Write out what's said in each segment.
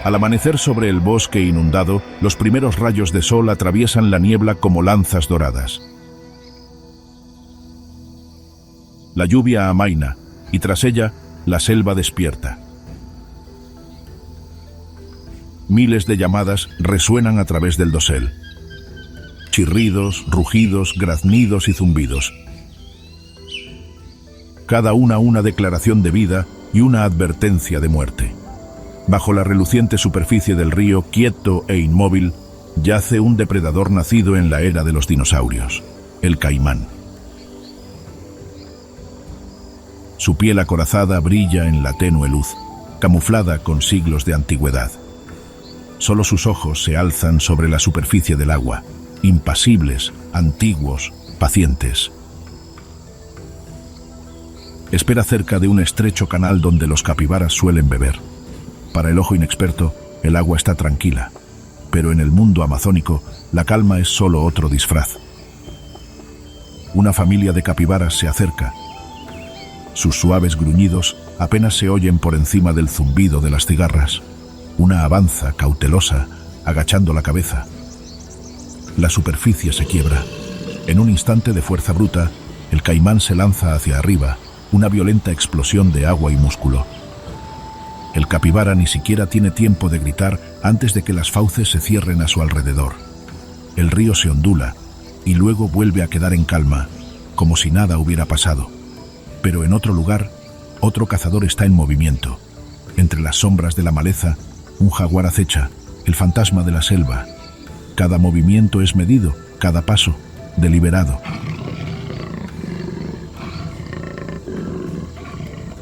Al amanecer sobre el bosque inundado, los primeros rayos de sol atraviesan la niebla como lanzas doradas. La lluvia amaina, y tras ella, la selva despierta. Miles de llamadas resuenan a través del dosel. Chirridos, rugidos, graznidos y zumbidos. Cada una declaración de vida y una advertencia de muerte. Bajo la reluciente superficie del río, quieto e inmóvil, yace un depredador nacido en la era de los dinosaurios, el caimán. Su piel acorazada brilla en la tenue luz, camuflada con siglos de antigüedad. Solo sus ojos se alzan sobre la superficie del agua, impasibles, antiguos, pacientes. Espera cerca de un estrecho canal donde los capibaras suelen beber. Para el ojo inexperto, el agua está tranquila, pero en el mundo amazónico, la calma es solo otro disfraz. Una familia de capibaras se acerca. Sus suaves gruñidos apenas se oyen por encima del zumbido de las cigarras. Una avanza, cautelosa, agachando la cabeza. La superficie se quiebra. En un instante de fuerza bruta, el caimán se lanza hacia arriba, una violenta explosión de agua y músculo. El capibara ni siquiera tiene tiempo de gritar antes de que las fauces se cierren a su alrededor. El río se ondula y luego vuelve a quedar en calma, como si nada hubiera pasado. Pero en otro lugar, otro cazador está en movimiento. Entre las sombras de la maleza, un jaguar acecha, el fantasma de la selva. Cada movimiento es medido, cada paso, deliberado.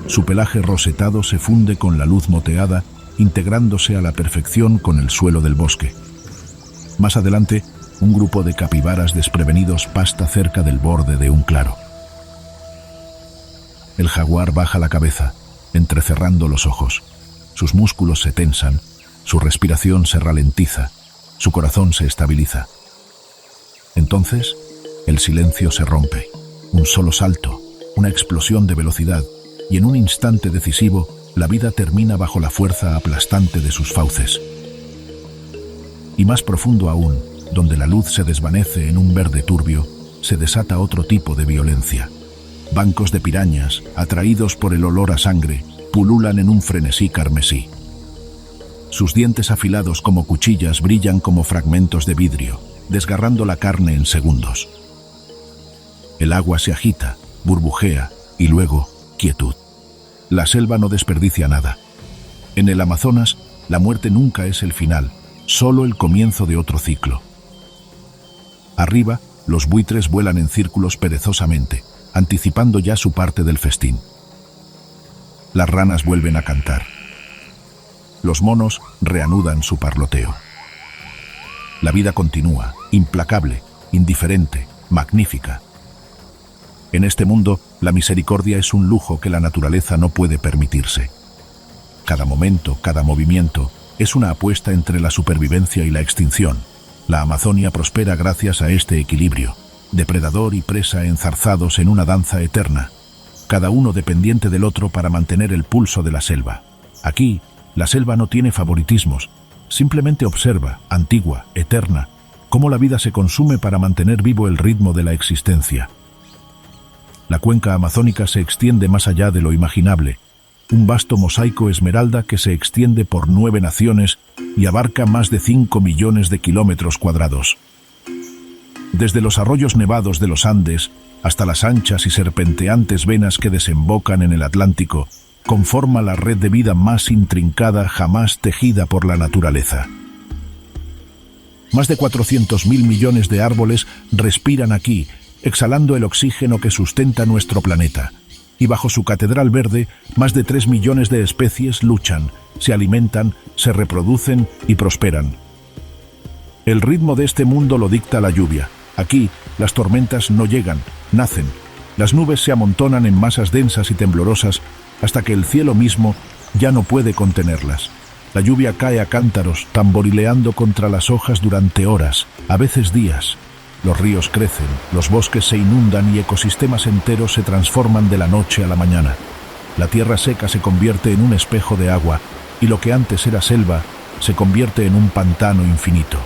Su pelaje rosetado se funde con la luz moteada, integrándose a la perfección con el suelo del bosque. Más adelante, un grupo de capibaras desprevenidos pasta cerca del borde de un claro. El jaguar baja la cabeza, entrecerrando los ojos. Sus músculos se tensan, su respiración se ralentiza, su corazón se estabiliza. Entonces, el silencio se rompe. Un solo salto, una explosión de velocidad, y en un instante decisivo, la vida termina bajo la fuerza aplastante de sus fauces. Y más profundo aún, donde la luz se desvanece en un verde turbio, se desata otro tipo de violencia. Bancos de pirañas, atraídos por el olor a sangre, pululan en un frenesí carmesí. Sus dientes afilados como cuchillas brillan como fragmentos de vidrio, desgarrando la carne en segundos. El agua se agita, burbujea y luego quietud. La selva no desperdicia nada. En el Amazonas, la muerte nunca es el final, solo el comienzo de otro ciclo. Arriba, los buitres vuelan en círculos perezosamente, anticipando ya su parte del festín. Las ranas vuelven a cantar. Los monos reanudan su parloteo. La vida continúa, implacable, indiferente, magnífica. En este mundo, la misericordia es un lujo que la naturaleza no puede permitirse. Cada momento, cada movimiento, es una apuesta entre la supervivencia y la extinción. La Amazonia prospera gracias a este equilibrio, depredador y presa enzarzados en una danza eterna, cada uno dependiente del otro para mantener el pulso de la selva. Aquí, la selva no tiene favoritismos, simplemente observa, antigua, eterna, cómo la vida se consume para mantener vivo el ritmo de la existencia. La cuenca amazónica se extiende más allá de lo imaginable, un vasto mosaico esmeralda que se extiende por 9 naciones y abarca más de 5 millones de kilómetros cuadrados. Desde los arroyos nevados de los Andes hasta las anchas y serpenteantes venas que desembocan en el Atlántico, conforma la red de vida más intrincada jamás tejida por la naturaleza. Más de 400.000 millones de árboles respiran aquí, exhalando el oxígeno que sustenta nuestro planeta. Y bajo su catedral verde, más de 3 millones de especies luchan, se alimentan, se reproducen y prosperan. El ritmo de este mundo lo dicta la lluvia. Aquí, las tormentas no llegan, nacen. Las nubes se amontonan en masas densas y temblorosas hasta que el cielo mismo ya no puede contenerlas. La lluvia cae a cántaros, tamborileando contra las hojas durante horas, a veces días. Los ríos crecen, los bosques se inundan y ecosistemas enteros se transforman de la noche a la mañana. La tierra seca se convierte en un espejo de agua y lo que antes era selva se convierte en un pantano infinito.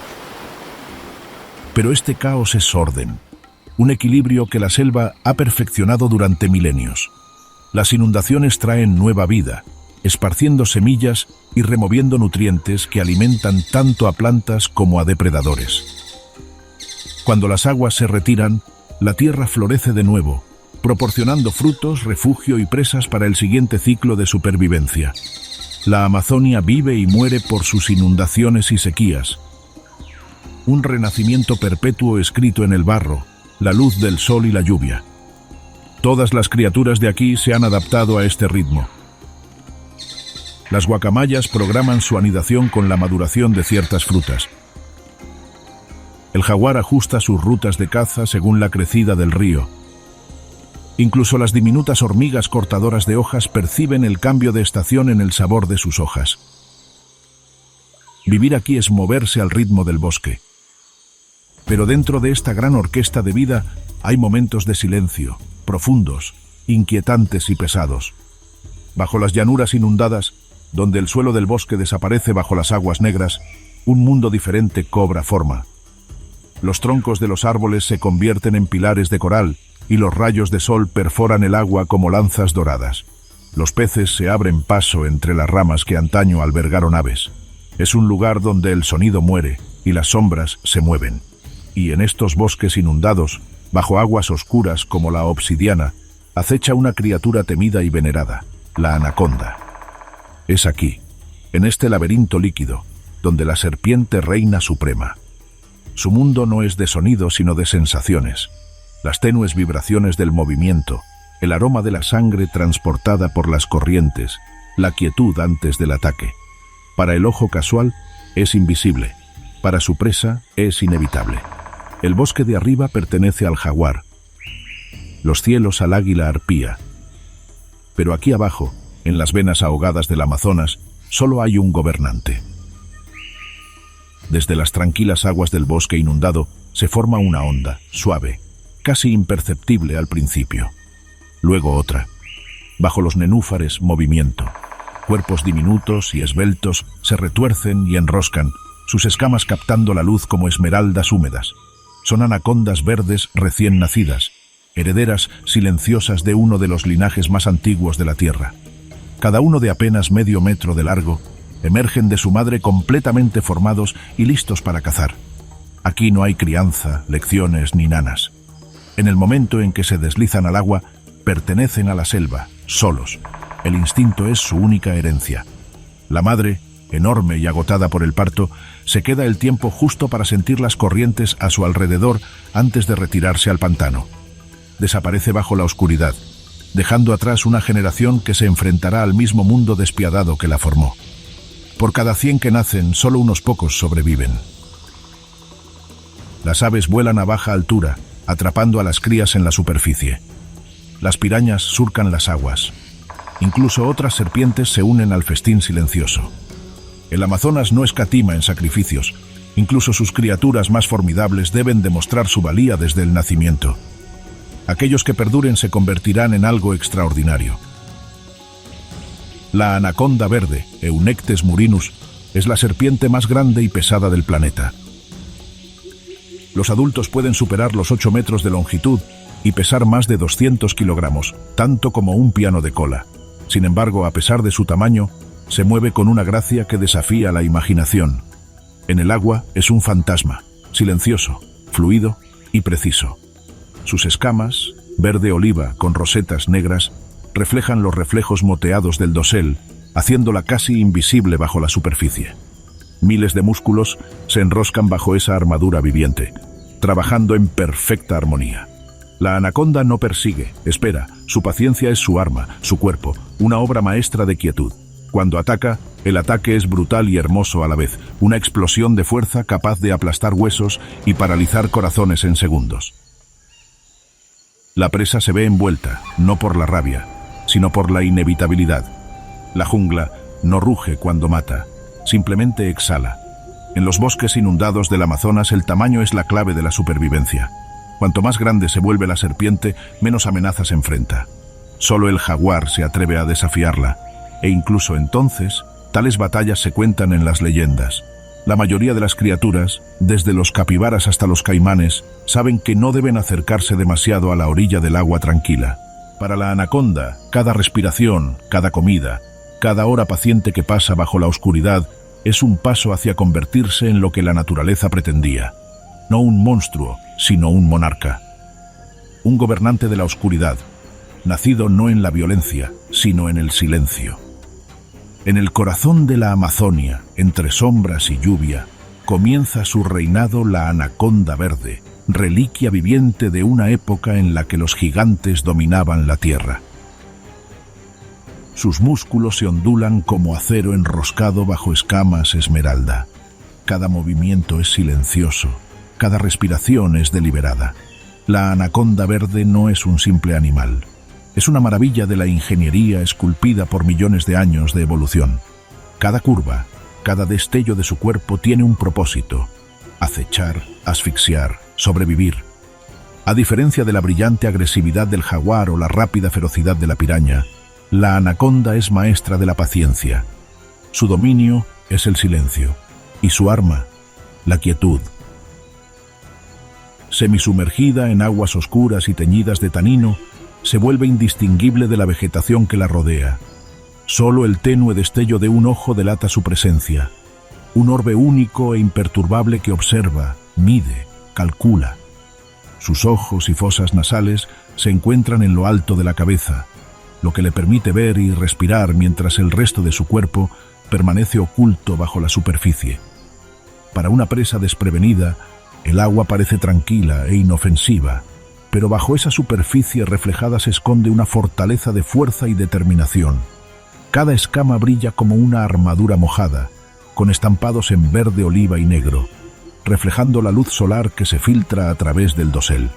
Pero este caos es orden, un equilibrio que la selva ha perfeccionado durante milenios. Las inundaciones traen nueva vida, esparciendo semillas y removiendo nutrientes que alimentan tanto a plantas como a depredadores. Cuando las aguas se retiran, la tierra florece de nuevo, proporcionando frutos, refugio y presas para el siguiente ciclo de supervivencia. La Amazonia vive y muere por sus inundaciones y sequías. Un renacimiento perpetuo escrito en el barro, la luz del sol y la lluvia. Todas las criaturas de aquí se han adaptado a este ritmo. Las guacamayas programan su anidación con la maduración de ciertas frutas. El jaguar ajusta sus rutas de caza según la crecida del río. Incluso las diminutas hormigas cortadoras de hojas perciben el cambio de estación en el sabor de sus hojas. Vivir aquí es moverse al ritmo del bosque. Pero dentro de esta gran orquesta de vida hay momentos de silencio, profundos, inquietantes y pesados. Bajo las llanuras inundadas, donde el suelo del bosque desaparece bajo las aguas negras, un mundo diferente cobra forma. Los troncos de los árboles se convierten en pilares de coral, y los rayos de sol perforan el agua como lanzas doradas. Los peces se abren paso entre las ramas que antaño albergaron aves. Es un lugar donde el sonido muere y las sombras se mueven. Y en estos bosques inundados, bajo aguas oscuras como la obsidiana, acecha una criatura temida y venerada, la anaconda. Es aquí, en este laberinto líquido, donde la serpiente reina suprema. Su mundo no es de sonido sino de sensaciones. Las tenues vibraciones del movimiento, el aroma de la sangre transportada por las corrientes, la quietud antes del ataque. Para el ojo casual es invisible, para su presa es inevitable. El bosque de arriba pertenece al jaguar, los cielos al águila arpía. Pero aquí abajo, en las venas ahogadas del Amazonas, solo hay un gobernante. Desde las tranquilas aguas del bosque inundado se forma una onda, suave, casi imperceptible al principio. Luego otra. Bajo los nenúfares, movimiento. Cuerpos diminutos y esbeltos se retuercen y enroscan, sus escamas captando la luz como esmeraldas húmedas. Son anacondas verdes recién nacidas, herederas silenciosas de uno de los linajes más antiguos de la Tierra. Cada uno de apenas medio metro de largo, emergen de su madre completamente formados y listos para cazar. Aquí no hay crianza, lecciones ni nanas. En el momento en que se deslizan al agua, pertenecen a la selva, solos. El instinto es su única herencia. La madre, enorme y agotada por el parto, se queda el tiempo justo para sentir las corrientes a su alrededor antes de retirarse al pantano. Desaparece bajo la oscuridad, dejando atrás una generación que se enfrentará al mismo mundo despiadado que la formó. Por cada 100 que nacen, solo unos pocos sobreviven. Las aves vuelan a baja altura, atrapando a las crías en la superficie. Las pirañas surcan las aguas. Incluso otras serpientes se unen al festín silencioso. El Amazonas no escatima en sacrificios. Incluso sus criaturas más formidables deben demostrar su valía desde el nacimiento. Aquellos que perduren se convertirán en algo extraordinario. La anaconda verde, Eunectes murinus, es la serpiente más grande y pesada del planeta. Los adultos pueden superar los 8 metros de longitud y pesar más de 200 kilogramos, tanto como un piano de cola. Sin embargo, a pesar de su tamaño, se mueve con una gracia que desafía la imaginación. En el agua es un fantasma, silencioso, fluido y preciso. Sus escamas, verde oliva con rosetas negras, reflejan los reflejos moteados del dosel, haciéndola casi invisible bajo la superficie. Miles de músculos se enroscan bajo esa armadura viviente, trabajando en perfecta armonía. La anaconda no persigue, espera, su paciencia es su arma, su cuerpo, una obra maestra de quietud. Cuando ataca, el ataque es brutal y hermoso a la vez, una explosión de fuerza capaz de aplastar huesos y paralizar corazones en segundos. La presa se ve envuelta, no por la rabia, sino por la inevitabilidad. La jungla no ruge cuando mata, simplemente exhala. En los bosques inundados del Amazonas el tamaño es la clave de la supervivencia. Cuanto más grande se vuelve la serpiente, menos amenazas enfrenta. Solo el jaguar se atreve a desafiarla, e incluso entonces Tales batallas se cuentan en las leyendas. La mayoría de las criaturas, desde los capibaras hasta los caimanes, saben que no deben acercarse demasiado a la orilla del agua tranquila. Para la anaconda, cada respiración, cada comida, cada hora paciente que pasa bajo la oscuridad es un paso hacia convertirse en lo que la naturaleza pretendía. No un monstruo, sino un monarca. Un gobernante de la oscuridad, nacido no en la violencia, sino en el silencio. En el corazón de la Amazonia, entre sombras y lluvia, comienza su reinado la anaconda verde, reliquia viviente de una época en la que los gigantes dominaban la tierra. Sus músculos se ondulan como acero enroscado bajo escamas esmeralda. Cada movimiento es silencioso, cada respiración es deliberada. La anaconda verde no es un simple animal. Es una maravilla de la ingeniería esculpida por millones de años de evolución. Cada curva, cada destello de su cuerpo tiene un propósito: acechar, asfixiar, sobrevivir. A diferencia de la brillante agresividad del jaguar o la rápida ferocidad de la piraña, la anaconda es maestra de la paciencia. Su dominio es el silencio, y su arma, la quietud. Semisumergida en aguas oscuras y teñidas de tanino, se vuelve indistinguible de la vegetación que la rodea. Solo el tenue destello de un ojo delata su presencia, un orbe único e imperturbable que observa, mide, calcula. Sus ojos y fosas nasales se encuentran en lo alto de la cabeza, lo que le permite ver y respirar mientras el resto de su cuerpo permanece oculto bajo la superficie. Para una presa desprevenida, el agua parece tranquila e inofensiva, pero bajo esa superficie reflejada se esconde una fortaleza de fuerza y determinación. Cada escama brilla como una armadura mojada, con estampados en verde, oliva y negro, reflejando la luz solar que se filtra a través del dosel.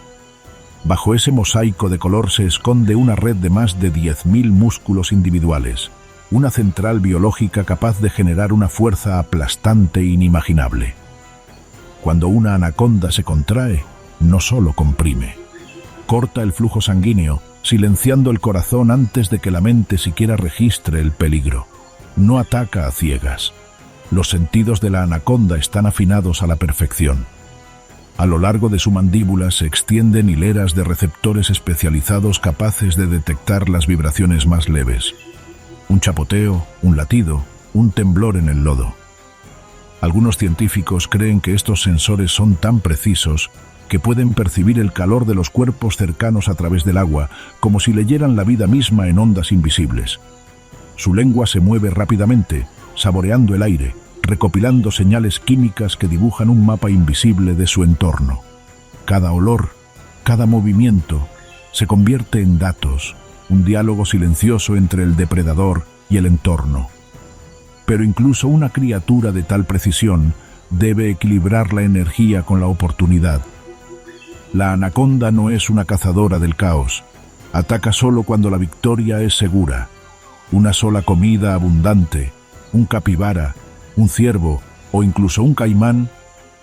Bajo ese mosaico de color se esconde una red de más de 10.000 músculos individuales, una central biológica capaz de generar una fuerza aplastante e inimaginable. Cuando una anaconda se contrae, no solo comprime. Corta el flujo sanguíneo, silenciando el corazón antes de que la mente siquiera registre el peligro. No ataca a ciegas. Los sentidos de la anaconda están afinados a la perfección. A lo largo de su mandíbula se extienden hileras de receptores especializados capaces de detectar las vibraciones más leves. Un chapoteo, un latido, un temblor en el lodo. Algunos científicos creen que estos sensores son tan precisos que pueden percibir el calor de los cuerpos cercanos a través del agua, como si leyeran la vida misma en ondas invisibles. Su lengua se mueve rápidamente, saboreando el aire, recopilando señales químicas que dibujan un mapa invisible de su entorno. Cada olor, cada movimiento, se convierte en datos, un diálogo silencioso entre el depredador y el entorno. Pero incluso una criatura de tal precisión debe equilibrar la energía con la oportunidad. La anaconda no es una cazadora del caos. Ataca solo cuando la victoria es segura. Una sola comida abundante, un capibara, un ciervo o incluso un caimán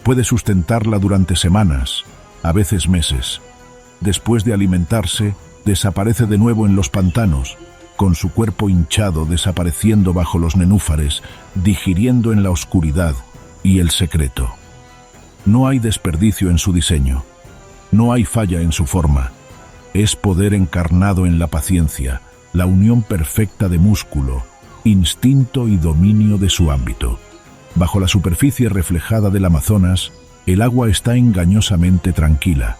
puede sustentarla durante semanas, a veces meses. Después de alimentarse, desaparece de nuevo en los pantanos, con su cuerpo hinchado desapareciendo bajo los nenúfares, digiriendo en la oscuridad y el secreto. No hay desperdicio en su diseño. No hay falla en su forma. Es poder encarnado en la paciencia, la unión perfecta de músculo, instinto y dominio de su ámbito. Bajo la superficie reflejada del Amazonas, el agua está engañosamente tranquila.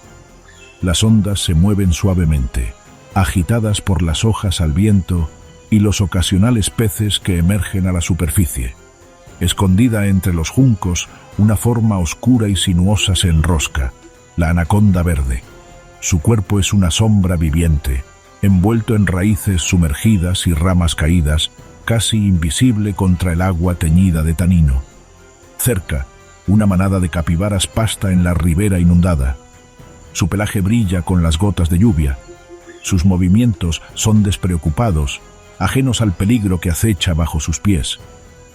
Las ondas se mueven suavemente, agitadas por las hojas al viento y los ocasionales peces que emergen a la superficie. Escondida entre los juncos, una forma oscura y sinuosa se enrosca, la anaconda verde. Su cuerpo es una sombra viviente, envuelto en raíces sumergidas y ramas caídas, casi invisible contra el agua teñida de tanino. Cerca, una manada de capibaras pasta en la ribera inundada. Su pelaje brilla con las gotas de lluvia. Sus movimientos son despreocupados, ajenos al peligro que acecha bajo sus pies.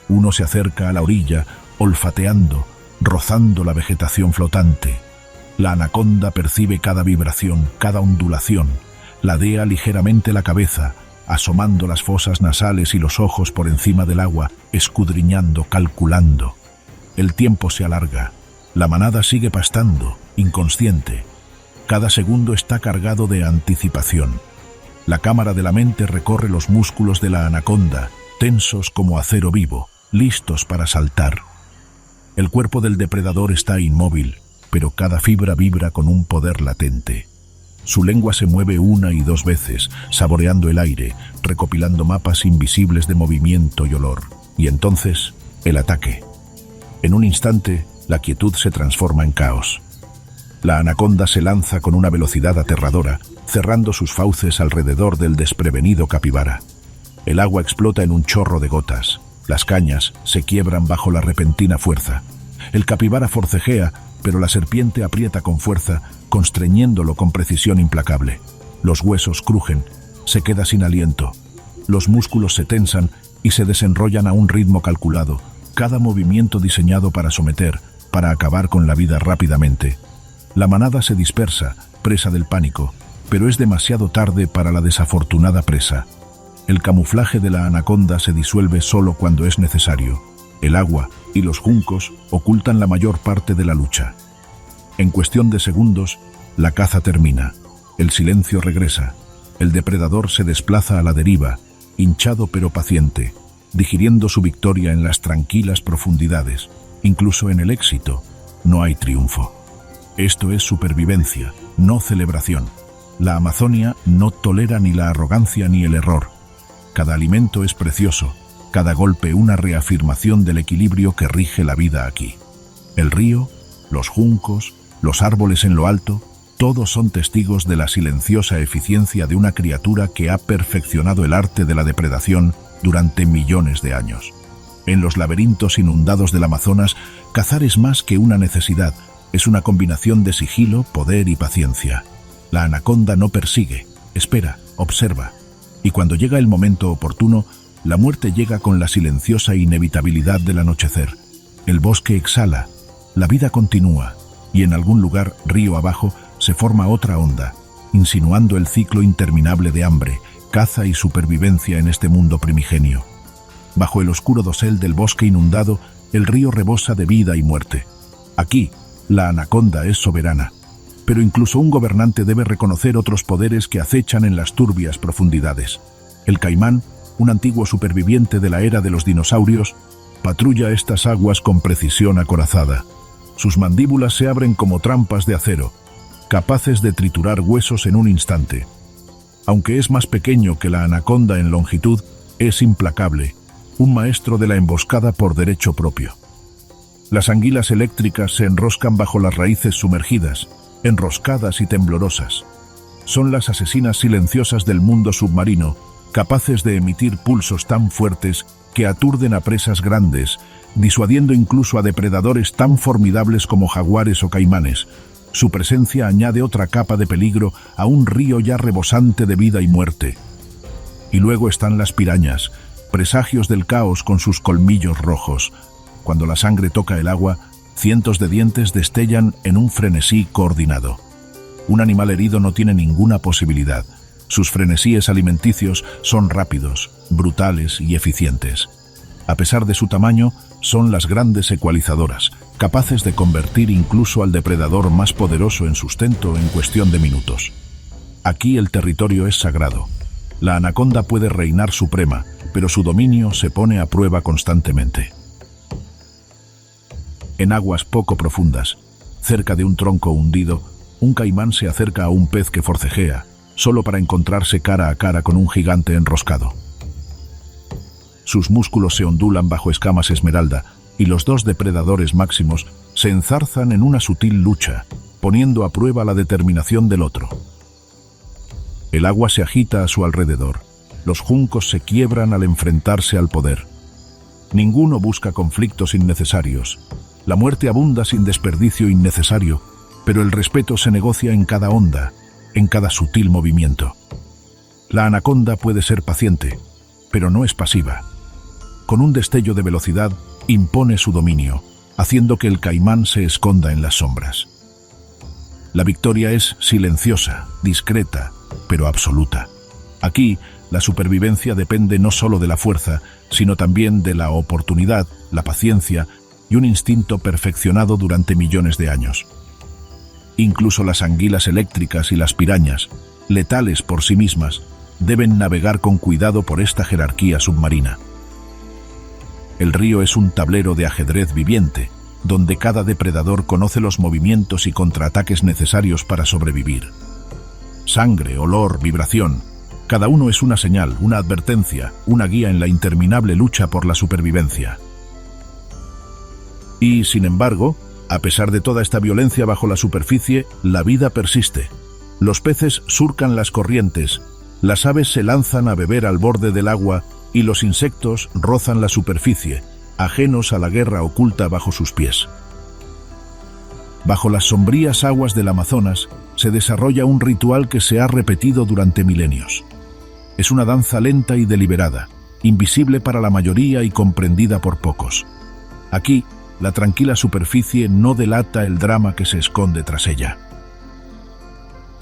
Uno se acerca a la orilla, olfateando, rozando la vegetación flotante. La anaconda percibe cada vibración, cada ondulación, ladea ligeramente la cabeza, asomando las fosas nasales y los ojos por encima del agua, escudriñando, calculando. El tiempo se alarga. La manada sigue pastando, inconsciente. Cada segundo está cargado de anticipación. La cámara de la mente recorre los músculos de la anaconda, tensos como acero vivo, listos para saltar. El cuerpo del depredador está inmóvil, pero cada fibra vibra con un poder latente. Su lengua se mueve una y dos veces, saboreando el aire, recopilando mapas invisibles de movimiento y olor. Y entonces, el ataque. En un instante, la quietud se transforma en caos. La anaconda se lanza con una velocidad aterradora, cerrando sus fauces alrededor del desprevenido capibara. El agua explota en un chorro de gotas. Las cañas se quiebran bajo la repentina fuerza. El capibara forcejea, pero la serpiente aprieta con fuerza, constreñiéndolo con precisión implacable. Los huesos crujen, se queda sin aliento. Los músculos se tensan y se desenrollan a un ritmo calculado, cada movimiento diseñado para someter, para acabar con la vida rápidamente. La manada se dispersa, presa del pánico, pero es demasiado tarde para la desafortunada presa. El camuflaje de la anaconda se disuelve solo cuando es necesario. El agua y los juncos ocultan la mayor parte de la lucha. En cuestión de segundos, la caza termina. El silencio regresa. El depredador se desplaza a la deriva, hinchado pero paciente, digiriendo su victoria en las tranquilas profundidades. Incluso en el éxito, no hay triunfo. Esto es supervivencia, no celebración. La Amazonia no tolera ni la arrogancia ni el error. Cada alimento es precioso, cada golpe una reafirmación del equilibrio que rige la vida aquí. El río, los juncos, los árboles en lo alto, todos son testigos de la silenciosa eficiencia de una criatura que ha perfeccionado el arte de la depredación durante millones de años. En los laberintos inundados del Amazonas, cazar es más que una necesidad, es una combinación de sigilo, poder y paciencia. La anaconda no persigue, espera, observa. Y cuando llega el momento oportuno, la muerte llega con la silenciosa inevitabilidad del anochecer. El bosque exhala, la vida continúa, y en algún lugar, río abajo, se forma otra onda, insinuando el ciclo interminable de hambre, caza y supervivencia en este mundo primigenio. Bajo el oscuro dosel del bosque inundado, el río rebosa de vida y muerte. Aquí, la anaconda es soberana, pero incluso un gobernante debe reconocer otros poderes que acechan en las turbias profundidades. El caimán, un antiguo superviviente de la era de los dinosaurios, patrulla estas aguas con precisión acorazada. Sus mandíbulas se abren como trampas de acero, capaces de triturar huesos en un instante. Aunque es más pequeño que la anaconda en longitud, es implacable, un maestro de la emboscada por derecho propio. Las anguilas eléctricas se enroscan bajo las raíces sumergidas, enroscadas y temblorosas. Son las asesinas silenciosas del mundo submarino, capaces de emitir pulsos tan fuertes que aturden a presas grandes, disuadiendo incluso a depredadores tan formidables como jaguares o caimanes. Su presencia añade otra capa de peligro a un río ya rebosante de vida y muerte. Y luego están las pirañas, presagios del caos con sus colmillos rojos. Cuando la sangre toca el agua, cientos de dientes destellan en un frenesí coordinado. Un animal herido no tiene ninguna posibilidad. Sus frenesíes alimenticios son rápidos, brutales y eficientes. A pesar de su tamaño, son las grandes ecualizadoras, capaces de convertir incluso al depredador más poderoso en sustento en cuestión de minutos. Aquí el territorio es sagrado. La anaconda puede reinar suprema, pero su dominio se pone a prueba constantemente. En aguas poco profundas, cerca de un tronco hundido, un caimán se acerca a un pez que forcejea, solo para encontrarse cara a cara con un gigante enroscado. Sus músculos se ondulan bajo escamas esmeralda, y los dos depredadores máximos se enzarzan en una sutil lucha, poniendo a prueba la determinación del otro. El agua se agita a su alrededor. Los juncos se quiebran al enfrentarse al poder. Ninguno busca conflictos innecesarios. La muerte abunda sin desperdicio innecesario, pero el respeto se negocia en cada onda, en cada sutil movimiento. La anaconda puede ser paciente, pero no es pasiva. Con un destello de velocidad, impone su dominio, haciendo que el caimán se esconda en las sombras. La victoria es silenciosa, discreta, pero absoluta. Aquí, La supervivencia depende no solo de la fuerza, sino también de la oportunidad, la paciencia y un instinto perfeccionado durante millones de años. Incluso las anguilas eléctricas y las pirañas, letales por sí mismas, deben navegar con cuidado por esta jerarquía submarina. El río es un tablero de ajedrez viviente, donde cada depredador conoce los movimientos y contraataques necesarios para sobrevivir. Sangre, olor, vibración, cada uno es una señal, una advertencia, una guía en la interminable lucha por la supervivencia. Y, sin embargo, a pesar de toda esta violencia bajo la superficie, la vida persiste. Los peces surcan las corrientes, las aves se lanzan a beber al borde del agua y los insectos rozan la superficie, ajenos a la guerra oculta bajo sus pies. Bajo las sombrías aguas del Amazonas se desarrolla un ritual que se ha repetido durante milenios. Es una danza lenta y deliberada, invisible para la mayoría y comprendida por pocos. Aquí, la tranquila superficie no delata el drama que se esconde tras ella.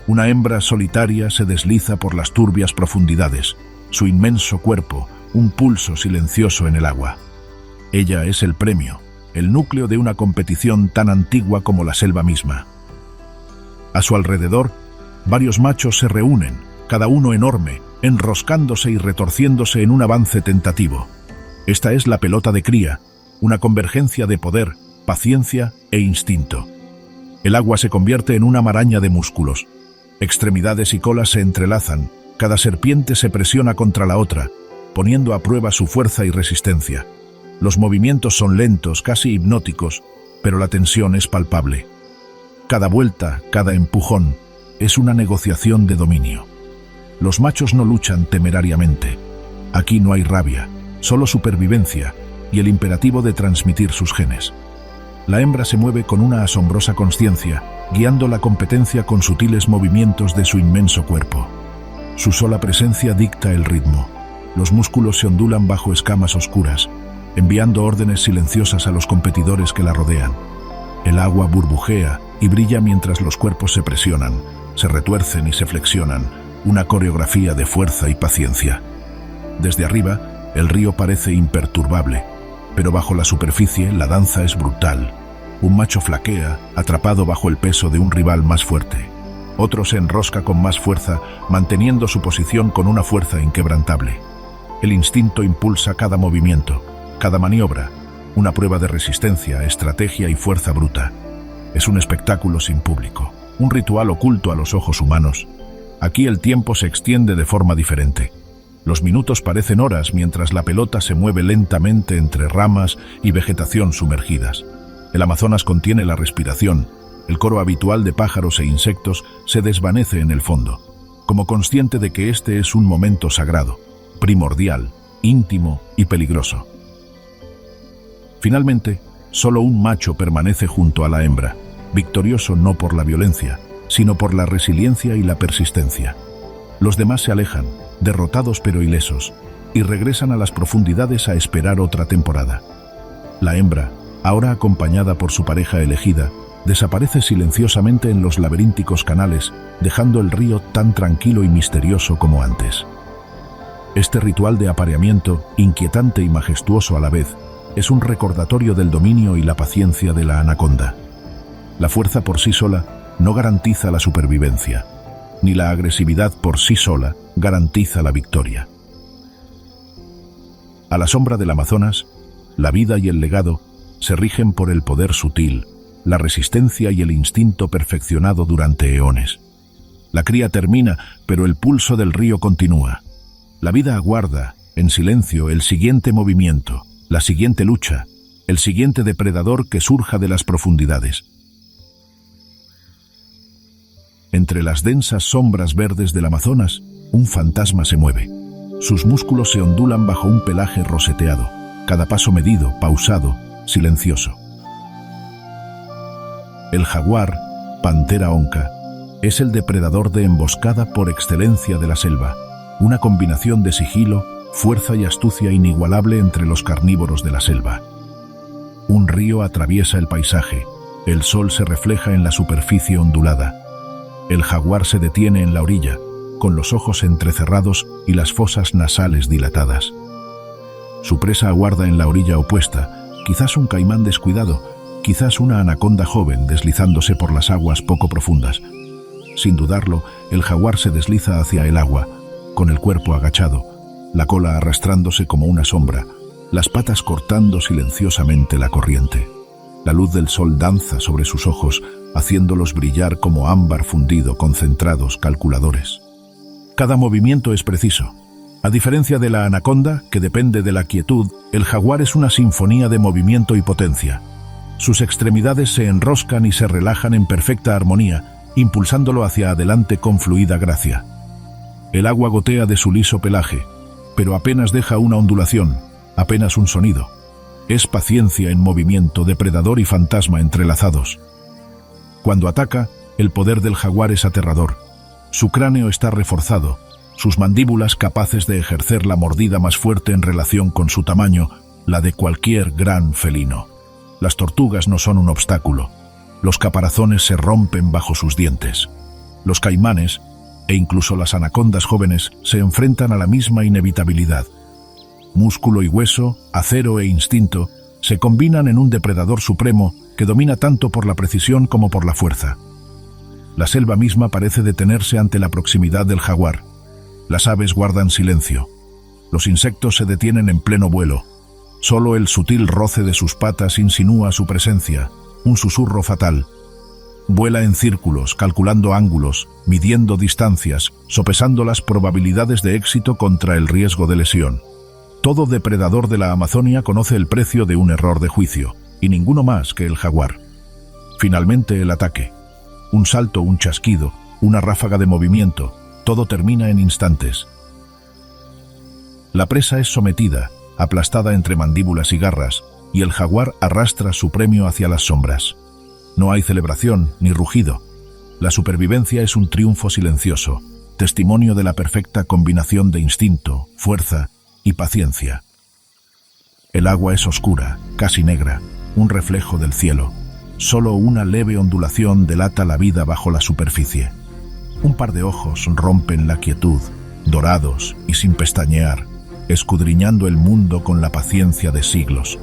Una hembra solitaria se desliza por las turbias profundidades, su inmenso cuerpo, un pulso silencioso en el agua. Ella es el premio, el núcleo de una competición tan antigua como la selva misma. A su alrededor, varios machos se reúnen, cada uno enorme, enroscándose y retorciéndose en un avance tentativo. Esta es la pelota de cría, una convergencia de poder, paciencia e instinto. El agua se convierte en una maraña de músculos. Extremidades y colas se entrelazan, cada serpiente se presiona contra la otra, poniendo a prueba su fuerza y resistencia. Los movimientos son lentos, casi hipnóticos, pero la tensión es palpable. Cada vuelta, cada empujón, es una negociación de dominio. Los machos no luchan temerariamente. Aquí no hay rabia, solo supervivencia y el imperativo de transmitir sus genes. La hembra se mueve con una asombrosa consciencia, guiando la competencia con sutiles movimientos de su inmenso cuerpo. Su sola presencia dicta el ritmo. Los músculos se ondulan bajo escamas oscuras, enviando órdenes silenciosas a los competidores que la rodean. El agua burbujea y brilla mientras los cuerpos se presionan, se retuercen y se flexionan, una coreografía de fuerza y paciencia. Desde arriba, el río parece imperturbable, pero bajo la superficie la danza es brutal. Un macho flaquea, atrapado bajo el peso de un rival más fuerte. Otro se enrosca con más fuerza, manteniendo su posición con una fuerza inquebrantable. El instinto impulsa cada movimiento, cada maniobra, una prueba de resistencia, estrategia y fuerza bruta. Es un espectáculo sin público, un ritual oculto a los ojos humanos. Aquí el tiempo se extiende de forma diferente. Los minutos parecen horas mientras la pelota se mueve lentamente entre ramas y vegetación sumergidas. El Amazonas contiene la respiración. El coro habitual de pájaros e insectos se desvanece en el fondo, como consciente de que este es un momento sagrado, primordial, íntimo y peligroso. Finalmente, solo un macho permanece junto a la hembra, victorioso no por la violencia, sino por la resiliencia y la persistencia. Los demás se alejan, derrotados pero ilesos, y regresan a las profundidades a esperar otra temporada. La hembra, ahora acompañada por su pareja elegida, desaparece silenciosamente en los laberínticos canales, dejando el río tan tranquilo y misterioso como antes. Este ritual de apareamiento, inquietante y majestuoso a la vez, es un recordatorio del dominio y la paciencia de la anaconda. La fuerza por sí sola no garantiza la supervivencia, ni la agresividad por sí sola garantiza la victoria. A la sombra del Amazonas, la vida y el legado se rigen por el poder sutil, la resistencia y el instinto perfeccionado durante eones. La cría termina, pero el pulso del río continúa. La vida aguarda, en silencio, el siguiente movimiento, la siguiente lucha, el siguiente depredador que surja de las profundidades. Entre las densas sombras verdes del Amazonas, un fantasma se mueve. Sus músculos se ondulan bajo un pelaje roseteado, cada paso medido, pausado, silencioso. El jaguar, Panthera onca, es el depredador de emboscada por excelencia de la selva, una combinación de sigilo, fuerza y astucia inigualable entre los carnívoros de la selva. Un río atraviesa el paisaje, el sol se refleja en la superficie ondulada. El jaguar se detiene en la orilla, con los ojos entrecerrados y las fosas nasales dilatadas. Su presa aguarda en la orilla opuesta, quizás un caimán descuidado, quizás una anaconda joven deslizándose por las aguas poco profundas. Sin dudarlo, el jaguar se desliza hacia el agua, con el cuerpo agachado, la cola arrastrándose como una sombra, las patas cortando silenciosamente la corriente. La luz del sol danza sobre sus ojos, haciéndolos brillar como ámbar fundido, concentrados, calculadores. Cada movimiento es preciso. A diferencia de la anaconda, que depende de la quietud, el jaguar es una sinfonía de movimiento y potencia. Sus extremidades se enroscan y se relajan en perfecta armonía, impulsándolo hacia adelante con fluida gracia. El agua gotea de su liso pelaje, pero apenas deja una ondulación, apenas un sonido. Es paciencia en movimiento, depredador y fantasma entrelazados. Cuando ataca, el poder del jaguar es aterrador. Su cráneo está reforzado, sus mandíbulas capaces de ejercer la mordida más fuerte en relación con su tamaño, la de cualquier gran felino. Las tortugas no son un obstáculo. Los caparazones se rompen bajo sus dientes. Los caimanes, e incluso las anacondas jóvenes, se enfrentan a la misma inevitabilidad. Músculo y hueso, acero e instinto, se combinan en un depredador supremo que domina tanto por la precisión como por la fuerza. La selva misma parece detenerse ante la proximidad del jaguar. Las aves guardan silencio. Los insectos se detienen en pleno vuelo. Solo el sutil roce de sus patas insinúa su presencia, un susurro fatal. Vuela en círculos, calculando ángulos, midiendo distancias, sopesando las probabilidades de éxito contra el riesgo de lesión. Todo depredador de la Amazonia conoce el precio de un error de juicio, y ninguno más que el jaguar. Finalmente el ataque. Un salto, un chasquido, una ráfaga de movimiento, todo termina en instantes. La presa es sometida, aplastada entre mandíbulas y garras, y el jaguar arrastra su premio hacia las sombras. No hay celebración ni rugido. La supervivencia es un triunfo silencioso, testimonio de la perfecta combinación de instinto, fuerza y paciencia. El agua es oscura, casi negra, un reflejo del cielo. Solo una leve ondulación delata la vida bajo la superficie. Un par de ojos rompen la quietud, dorados y sin pestañear, escudriñando el mundo con la paciencia de siglos.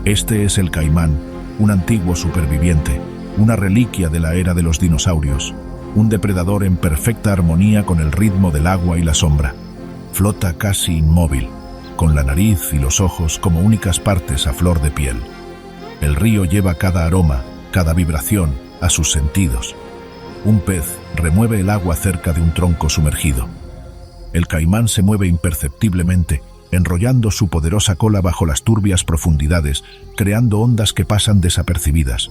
Este es el caimán, un antiguo superviviente, una reliquia de la era de los dinosaurios, un depredador en perfecta armonía con el ritmo del agua y la sombra. Flota casi inmóvil, con la nariz y los ojos como únicas partes a flor de piel. El río lleva cada aroma, cada vibración, a sus sentidos. Un pez remueve el agua cerca de un tronco sumergido. El caimán se mueve imperceptiblemente, enrollando su poderosa cola bajo las turbias profundidades, creando ondas que pasan desapercibidas.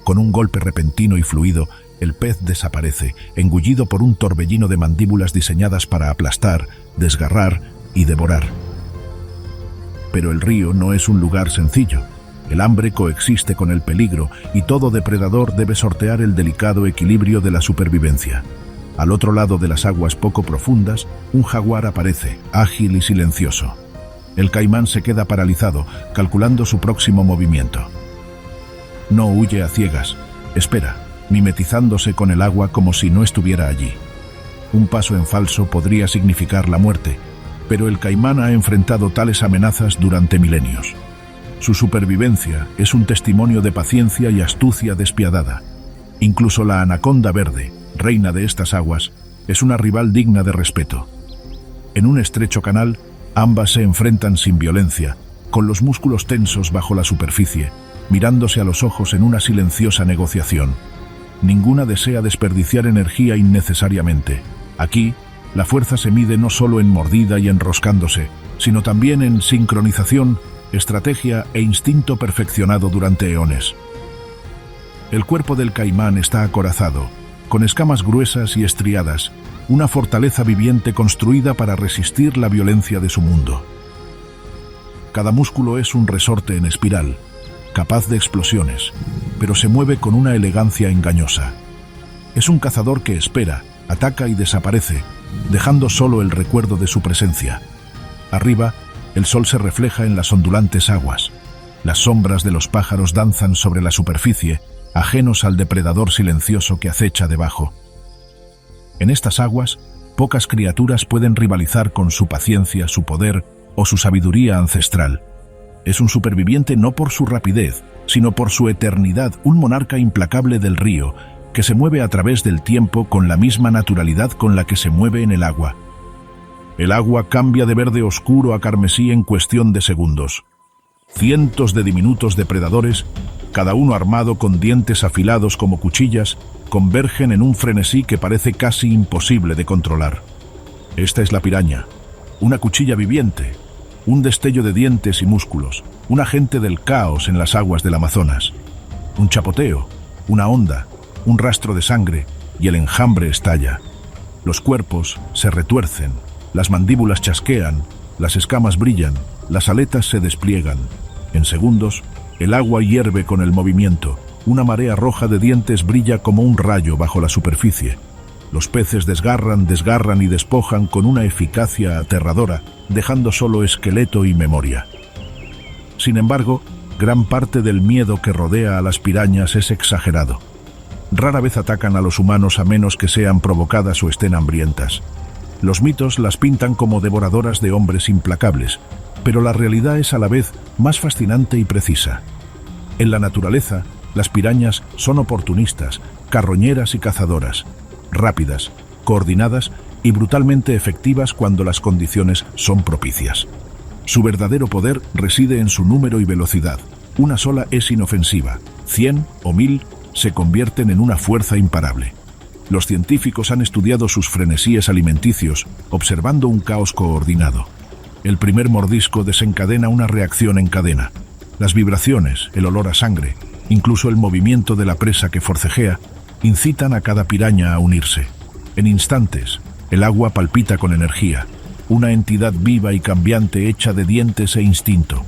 Con un golpe repentino y fluido, el pez desaparece, engullido por un torbellino de mandíbulas diseñadas para aplastar, desgarrar y devorar. Pero el río no es un lugar sencillo. El hambre coexiste con el peligro y todo depredador debe sortear el delicado equilibrio de la supervivencia. Al otro lado de las aguas poco profundas, un jaguar aparece, ágil y silencioso. El caimán se queda paralizado, calculando su próximo movimiento. No huye a ciegas, espera, mimetizándose con el agua como si no estuviera allí. Un paso en falso podría significar la muerte, pero el caimán ha enfrentado tales amenazas durante milenios. Su supervivencia es un testimonio de paciencia y astucia despiadada. Incluso la anaconda verde, reina de estas aguas, es una rival digna de respeto. En un estrecho canal, ambas se enfrentan sin violencia, con los músculos tensos bajo la superficie, mirándose a los ojos en una silenciosa negociación. Ninguna desea desperdiciar energía innecesariamente. Aquí, la fuerza se mide no solo en mordida y enroscándose, sino también en sincronización, estrategia e instinto perfeccionado durante eones. El cuerpo del caimán está acorazado, con escamas gruesas y estriadas, una fortaleza viviente construida para resistir la violencia de su mundo. Cada músculo es un resorte en espiral, capaz de explosiones, pero se mueve con una elegancia engañosa. Es un cazador que espera, ataca y desaparece, dejando solo el recuerdo de su presencia. Arriba, el sol se refleja en las ondulantes aguas. Las sombras de los pájaros danzan sobre la superficie, ajenos al depredador silencioso que acecha debajo. En estas aguas, pocas criaturas pueden rivalizar con su paciencia, su poder o su sabiduría ancestral. Es un superviviente no por su rapidez, sino por su eternidad, un monarca implacable del río, que se mueve a través del tiempo con la misma naturalidad con la que se mueve en el agua. El agua cambia de verde oscuro a carmesí en cuestión de segundos. Cientos de diminutos depredadores, cada uno armado con dientes afilados como cuchillas, convergen en un frenesí que parece casi imposible de controlar. Esta es la piraña, una cuchilla viviente, un destello de dientes y músculos, un agente del caos en las aguas del Amazonas. Un chapoteo, una onda, un rastro de sangre y el enjambre estalla. Los cuerpos se retuercen, las mandíbulas chasquean, las escamas brillan, las aletas se despliegan. En segundos, el agua hierve con el movimiento. Una marea roja de dientes brilla como un rayo bajo la superficie. Los peces desgarran y despojan con una eficacia aterradora, dejando solo esqueleto y memoria. Sin embargo, gran parte del miedo que rodea a las pirañas es exagerado. Rara vez atacan a los humanos a menos que sean provocadas o estén hambrientas. Los mitos las pintan como devoradoras de hombres implacables, pero la realidad es a la vez más fascinante y precisa. En la naturaleza, las pirañas son oportunistas, carroñeras y cazadoras, rápidas, coordinadas y brutalmente efectivas cuando las condiciones son propicias. Su verdadero poder reside en su número y velocidad. Una sola es inofensiva, 100 o 1000 se convierten en una fuerza imparable. Los científicos han estudiado sus frenesíes alimenticios, observando un caos coordinado. El primer mordisco desencadena una reacción en cadena. Las vibraciones, el olor a sangre, incluso el movimiento de la presa que forcejea, incitan a cada piraña a unirse. En instantes, el agua palpita con energía, una entidad viva y cambiante hecha de dientes e instinto.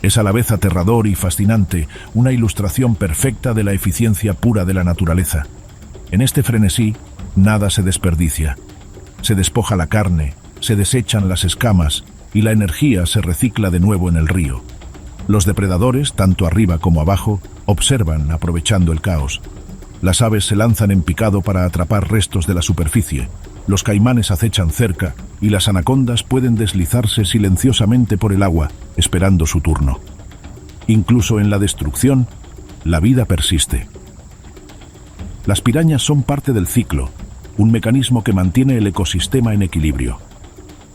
Es a la vez aterrador y fascinante, una ilustración perfecta de la eficiencia pura de la naturaleza. En este frenesí, nada se desperdicia. Se despoja la carne, se desechan las escamas y la energía se recicla de nuevo en el río. Los depredadores, tanto arriba como abajo, observan aprovechando el caos. Las aves se lanzan en picado para atrapar restos de la superficie. Los caimanes acechan cerca y las anacondas pueden deslizarse silenciosamente por el agua, esperando su turno. Incluso en la destrucción, la vida persiste. Las pirañas son parte del ciclo, un mecanismo que mantiene el ecosistema en equilibrio.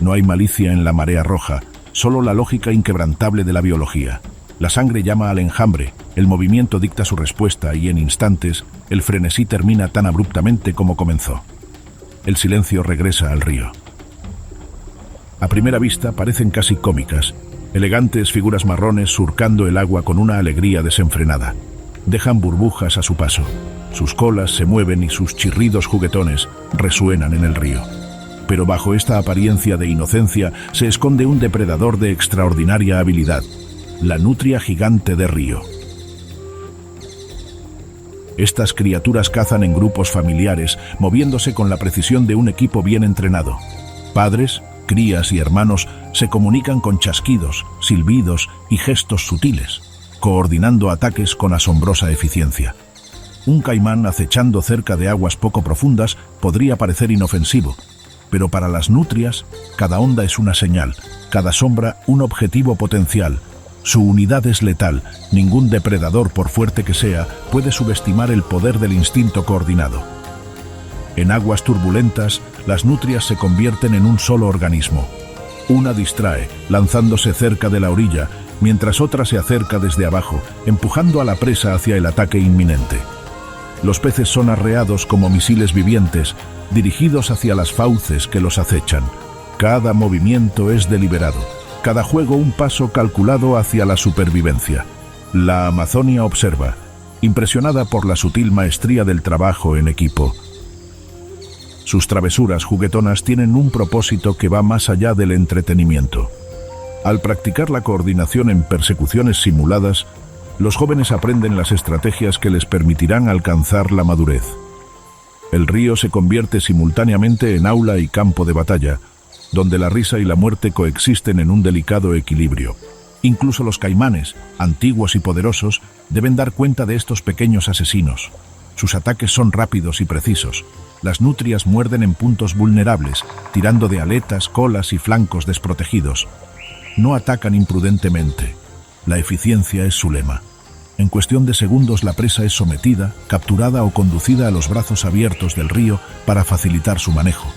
No hay malicia en la marea roja, solo la lógica inquebrantable de la biología. La sangre llama al enjambre, el movimiento dicta su respuesta y en instantes el frenesí termina tan abruptamente como comenzó. El silencio regresa al río. A primera vista parecen casi cómicas, elegantes figuras marrones surcando el agua con una alegría desenfrenada. Dejan burbujas a su paso, sus colas se mueven y sus chirridos juguetones resuenan en el río. Pero bajo esta apariencia de inocencia se esconde un depredador de extraordinaria habilidad, la nutria gigante de río. Estas criaturas cazan en grupos familiares, moviéndose con la precisión de un equipo bien entrenado. Padres, crías y hermanos se comunican con chasquidos, silbidos y gestos sutiles, coordinando ataques con asombrosa eficiencia. Un caimán acechando cerca de aguas poco profundas podría parecer inofensivo, pero para las nutrias, cada onda es una señal, cada sombra un objetivo potencial. Su unidad es letal, ningún depredador, por fuerte que sea, puede subestimar el poder del instinto coordinado. En aguas turbulentas, las nutrias se convierten en un solo organismo. Una distrae, lanzándose cerca de la orilla, mientras otra se acerca desde abajo, empujando a la presa hacia el ataque inminente. Los peces son arreados como misiles vivientes, dirigidos hacia las fauces que los acechan. Cada movimiento es deliberado, cada juego un paso calculado hacia la supervivencia. La Amazonia observa, impresionada por la sutil maestría del trabajo en equipo. Sus travesuras juguetonas tienen un propósito que va más allá del entretenimiento. Al practicar la coordinación en persecuciones simuladas, los jóvenes aprenden las estrategias que les permitirán alcanzar la madurez. El río se convierte simultáneamente en aula y campo de batalla, donde la risa y la muerte coexisten en un delicado equilibrio. Incluso los caimanes, antiguos y poderosos, deben dar cuenta de estos pequeños asesinos. Sus ataques son rápidos y precisos, Las nutrias muerden en puntos vulnerables, tirando de aletas, colas y flancos desprotegidos. No atacan imprudentemente. La eficiencia es su lema. En cuestión de segundos la presa es sometida, capturada o conducida a los brazos abiertos del río para facilitar su manejo.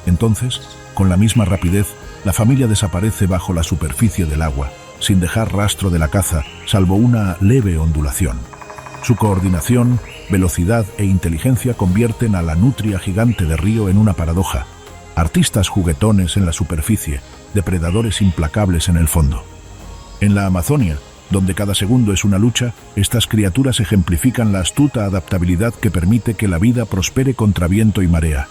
Entonces, con la misma rapidez, la familia desaparece bajo la superficie del agua, sin dejar rastro de la caza, salvo una leve ondulación. Su coordinación, velocidad e inteligencia convierten a la nutria gigante de río en una paradoja. Artistas juguetones en la superficie, depredadores implacables en el fondo. En la Amazonia, donde cada segundo es una lucha, estas criaturas ejemplifican la astuta adaptabilidad que permite que la vida prospere contra viento y marea.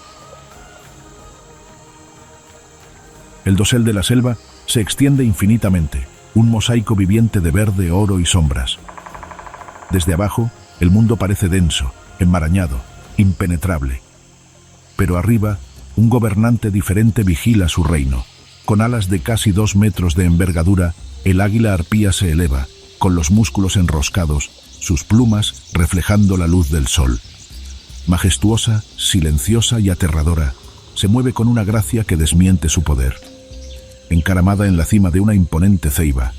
El dosel de la selva se extiende infinitamente, un mosaico viviente de verde, oro y sombras. Desde abajo, el mundo parece denso, enmarañado, impenetrable. Pero arriba, un gobernante diferente vigila su reino. Con alas de casi 2 metros de envergadura, el águila arpía se eleva, con los músculos enroscados, sus plumas reflejando la luz del sol. Majestuosa, silenciosa y aterradora, se mueve con una gracia que desmiente su poder. Encaramada en la cima de una imponente ceiba,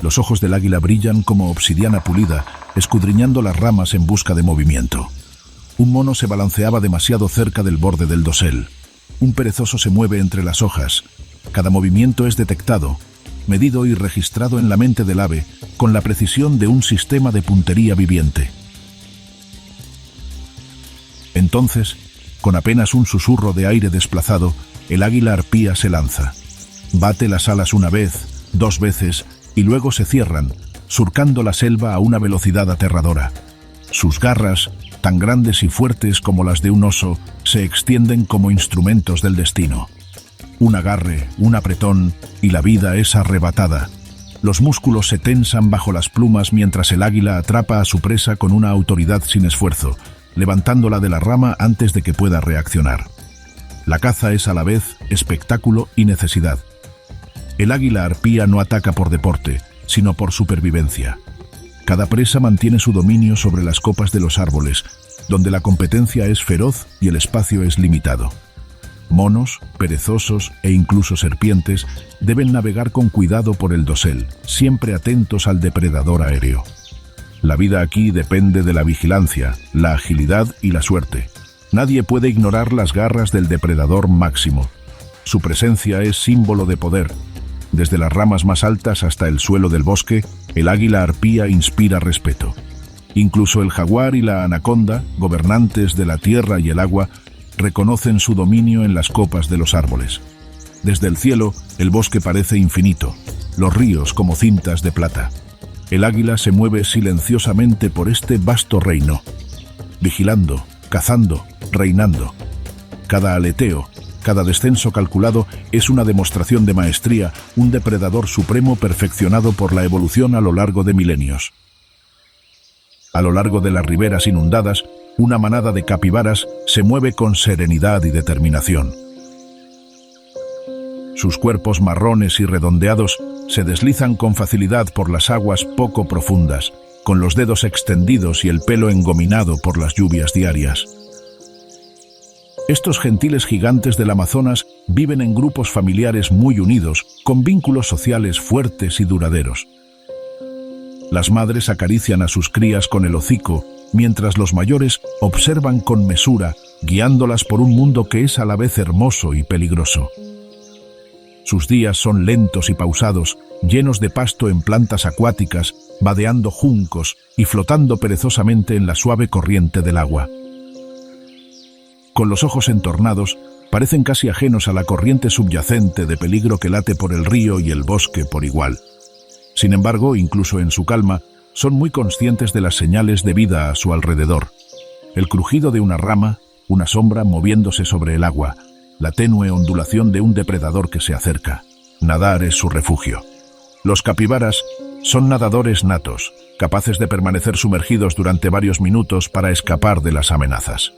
los ojos del águila brillan como obsidiana pulida, escudriñando las ramas en busca de movimiento. Un mono se balanceaba demasiado cerca del borde del dosel. Un perezoso se mueve entre las hojas. Cada movimiento es detectado, medido y registrado en la mente del ave, con la precisión de un sistema de puntería viviente. Entonces, con apenas un susurro de aire desplazado, el águila arpía se lanza. Bate las alas una vez, 2 veces, y luego se cierran, surcando la selva a una velocidad aterradora. Sus garras, tan grandes y fuertes como las de un oso, se extienden como instrumentos del destino. Un agarre, un apretón, y la vida es arrebatada. Los músculos se tensan bajo las plumas mientras el águila atrapa a su presa con una autoridad sin esfuerzo, levantándola de la rama antes de que pueda reaccionar. La caza es a la vez espectáculo y necesidad. El águila arpía no ataca por deporte, sino por supervivencia. Cada presa mantiene su dominio sobre las copas de los árboles, donde la competencia es feroz y el espacio es limitado. Monos, perezosos e incluso serpientes deben navegar con cuidado por el dosel, siempre atentos al depredador aéreo. La vida aquí depende de la vigilancia, la agilidad y la suerte. Nadie puede ignorar las garras del depredador máximo. Su presencia es símbolo de poder. Desde las ramas más altas hasta el suelo del bosque, el águila arpía inspira respeto. Incluso el jaguar y la anaconda, gobernantes de la tierra y el agua, reconocen su dominio en las copas de los árboles. Desde el cielo, el bosque parece infinito, los ríos como cintas de plata. El águila se mueve silenciosamente por este vasto reino, vigilando, cazando, reinando. Cada aleteo, cada descenso calculado es una demostración de maestría, un depredador supremo perfeccionado por la evolución a lo largo de milenios. A lo largo de las riberas inundadas, una manada de capibaras se mueve con serenidad y determinación. Sus cuerpos marrones y redondeados se deslizan con facilidad por las aguas poco profundas, con los dedos extendidos y el pelo engominado por las lluvias diarias. Estos gentiles gigantes del Amazonas viven en grupos familiares muy unidos, con vínculos sociales fuertes y duraderos. Las madres acarician a sus crías con el hocico, mientras los mayores observan con mesura, guiándolas por un mundo que es a la vez hermoso y peligroso. Sus días son lentos y pausados, llenos de pasto en plantas acuáticas, vadeando juncos y flotando perezosamente en la suave corriente del agua. Con los ojos entornados, parecen casi ajenos a la corriente subyacente de peligro que late por el río y el bosque por igual. Sin embargo, incluso en su calma, son muy conscientes de las señales de vida a su alrededor. El crujido de una rama, una sombra moviéndose sobre el agua, la tenue ondulación de un depredador que se acerca. Nadar es su refugio. Los capibaras son nadadores natos, capaces de permanecer sumergidos durante varios minutos para escapar de las amenazas.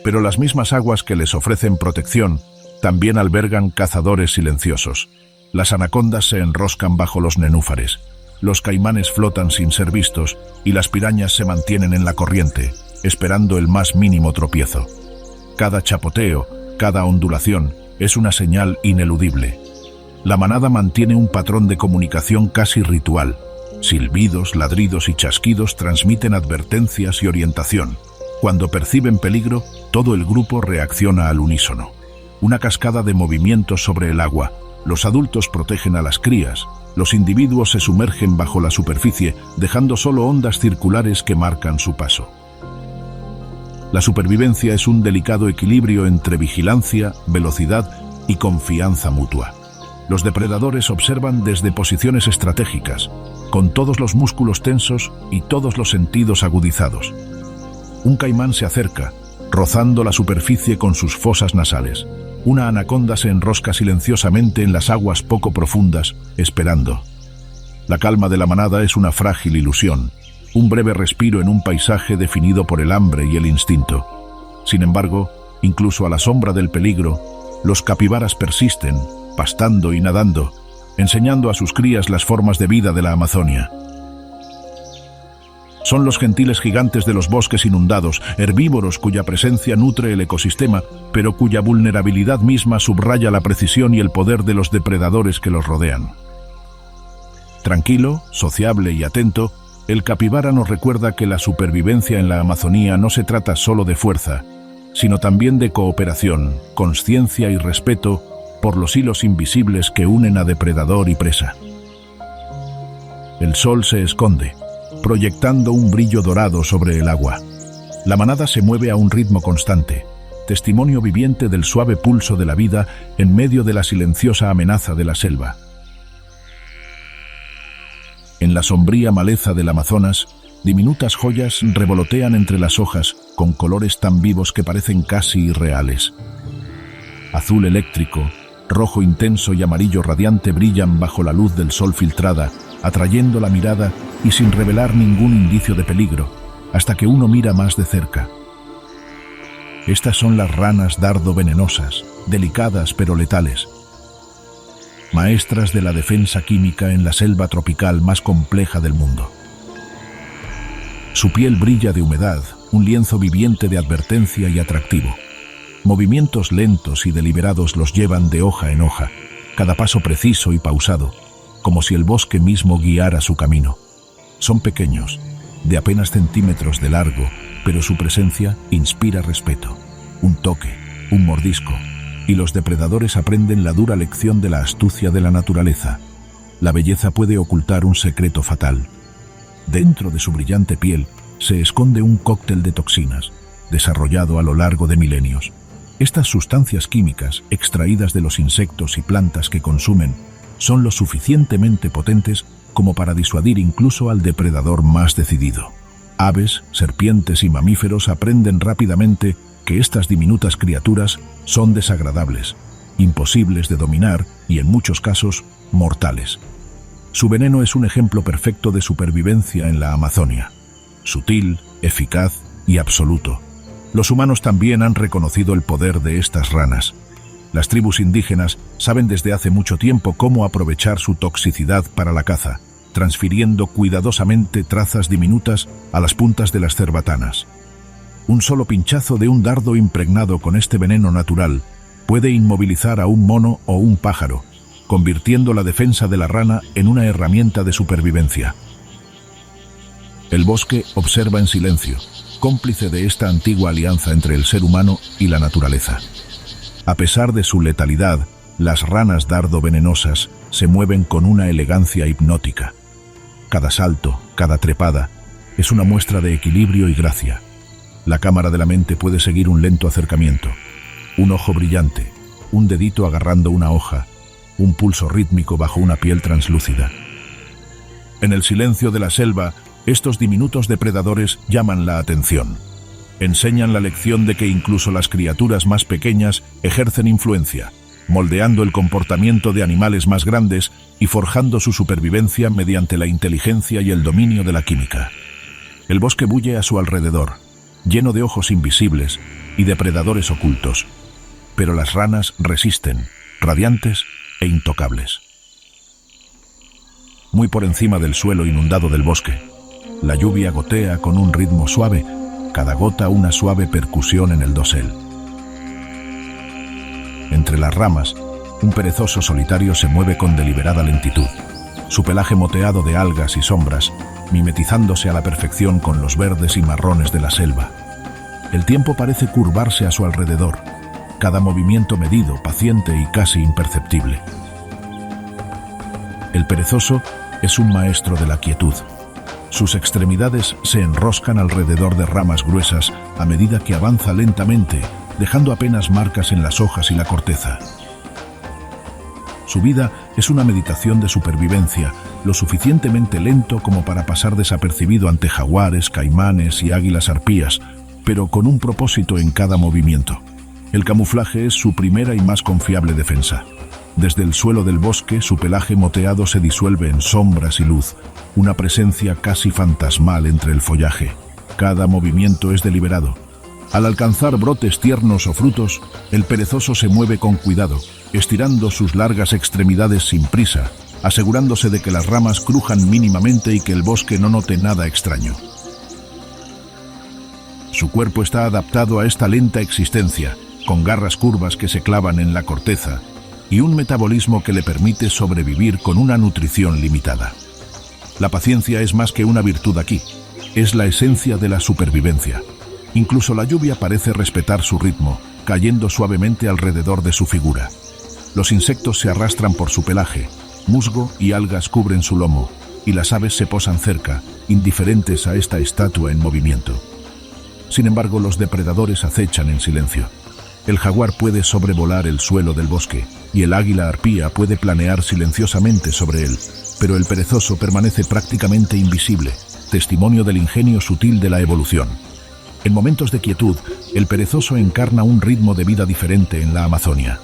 Pero las mismas aguas que les ofrecen protección también albergan cazadores silenciosos. Las anacondas se enroscan bajo los nenúfares, los caimanes flotan sin ser vistos y las pirañas se mantienen en la corriente, esperando el más mínimo tropiezo. Cada chapoteo, cada ondulación, es una señal ineludible. La manada mantiene un patrón de comunicación casi ritual. Silbidos, ladridos y chasquidos transmiten advertencias y orientación. Cuando perciben peligro, todo el grupo reacciona al unísono. Una cascada de movimientos sobre el agua. Los adultos protegen a las crías. Los individuos se sumergen bajo la superficie, dejando solo ondas circulares que marcan su paso. La supervivencia es un delicado equilibrio entre vigilancia, velocidad y confianza mutua. Los depredadores observan desde posiciones estratégicas, con todos los músculos tensos y todos los sentidos agudizados. Un caimán se acerca, rozando la superficie con sus fosas nasales. Una anaconda se enrosca silenciosamente en las aguas poco profundas, esperando. La calma de la manada es una frágil ilusión, un breve respiro en un paisaje definido por el hambre y el instinto. Sin embargo, incluso a la sombra del peligro, los capibaras persisten, pastando y nadando, enseñando a sus crías las formas de vida de la Amazonia. Son los gentiles gigantes de los bosques inundados, herbívoros cuya presencia nutre el ecosistema, pero cuya vulnerabilidad misma subraya la precisión y el poder de los depredadores que los rodean. Tranquilo, sociable y atento, el capibara nos recuerda que la supervivencia en la Amazonía no se trata solo de fuerza, sino también de cooperación, consciencia y respeto por los hilos invisibles que unen a depredador y presa. El sol se esconde, proyectando un brillo dorado sobre el agua. La manada se mueve a un ritmo constante, testimonio viviente del suave pulso de la vida en medio de la silenciosa amenaza de la selva. En la sombría maleza del Amazonas, diminutas joyas revolotean entre las hojas con colores tan vivos que parecen casi irreales. Azul eléctrico, rojo intenso y amarillo radiante brillan bajo la luz del sol filtrada, atrayendo la mirada y sin revelar ningún indicio de peligro, hasta que uno mira más de cerca. Estas son las ranas dardo venenosas, delicadas pero letales. Maestras de la defensa química en la selva tropical más compleja del mundo. Su piel brilla de humedad, un lienzo viviente de advertencia y atractivo. Movimientos lentos y deliberados los llevan de hoja en hoja, cada paso preciso y pausado, como si el bosque mismo guiara su camino. Son pequeños, de apenas centímetros de largo, pero su presencia inspira respeto. Un toque, un mordisco, y los depredadores aprenden la dura lección de la astucia de la naturaleza. La belleza puede ocultar un secreto fatal. Dentro de su brillante piel se esconde un cóctel de toxinas, desarrollado a lo largo de milenios. Estas sustancias químicas, extraídas de los insectos y plantas que consumen, son lo suficientemente potentes como para disuadir incluso al depredador más decidido. Aves, serpientes y mamíferos aprenden rápidamente que estas diminutas criaturas son desagradables, imposibles de dominar y, en muchos casos, mortales. Su veneno es un ejemplo perfecto de supervivencia en la Amazonia. Sutil, eficaz y absoluto. Los humanos también han reconocido el poder de estas ranas. Las tribus indígenas saben desde hace mucho tiempo cómo aprovechar su toxicidad para la caza, transfiriendo cuidadosamente trazas diminutas a las puntas de las cerbatanas. Un solo pinchazo de un dardo impregnado con este veneno natural puede inmovilizar a un mono o un pájaro, convirtiendo la defensa de la rana en una herramienta de supervivencia. El bosque observa en silencio, cómplice de esta antigua alianza entre el ser humano y la naturaleza. A pesar de su letalidad, las ranas dardo venenosas se mueven con una elegancia hipnótica. Cada salto, cada trepada, es una muestra de equilibrio y gracia. La cámara de la mente puede seguir un lento acercamiento. Un ojo brillante, un dedito agarrando una hoja, un pulso rítmico bajo una piel translúcida. En el silencio de la selva, estos diminutos depredadores llaman la atención. Enseñan la lección de que incluso las criaturas más pequeñas ejercen influencia, moldeando el comportamiento de animales más grandes y forjando su supervivencia mediante la inteligencia y el dominio de la química. El bosque bulle a su alrededor, lleno de ojos invisibles y depredadores ocultos, pero las ranas resisten, radiantes e intocables. Muy por encima del suelo inundado del bosque, la lluvia gotea con un ritmo suave, cada gota una suave percusión en el dosel. Entre las ramas, un perezoso solitario se mueve con deliberada lentitud, su pelaje moteado de algas y sombras, mimetizándose a la perfección con los verdes y marrones de la selva. El tiempo parece curvarse a su alrededor, cada movimiento medido, paciente y casi imperceptible. El perezoso es un maestro de la quietud. Sus extremidades se enroscan alrededor de ramas gruesas a medida que avanza lentamente, dejando apenas marcas en las hojas y la corteza. Su vida es una meditación de supervivencia, lo suficientemente lento como para pasar desapercibido ante jaguares, caimanes y águilas arpías, pero con un propósito en cada movimiento. El camuflaje es su primera y más confiable defensa. Desde el suelo del bosque, su pelaje moteado se disuelve en sombras y luz, una presencia casi fantasmal entre el follaje. Cada movimiento es deliberado. Al alcanzar brotes tiernos o frutos, el perezoso se mueve con cuidado, estirando sus largas extremidades sin prisa, asegurándose de que las ramas crujan mínimamente y que el bosque no note nada extraño. Su cuerpo está adaptado a esta lenta existencia, con garras curvas que se clavan en la corteza, y un metabolismo que le permite sobrevivir con una nutrición limitada. La paciencia es más que una virtud aquí, es la esencia de la supervivencia. Incluso la lluvia parece respetar su ritmo, cayendo suavemente alrededor de su figura. Los insectos se arrastran por su pelaje, musgo y algas cubren su lomo, y las aves se posan cerca, indiferentes a esta estatua en movimiento. Sin embargo, los depredadores acechan en silencio. El jaguar puede sobrevolar el suelo del bosque, y el águila arpía puede planear silenciosamente sobre él, pero el perezoso permanece prácticamente invisible, testimonio del ingenio sutil de la evolución. En momentos de quietud, el perezoso encarna un ritmo de vida diferente en la Amazonia.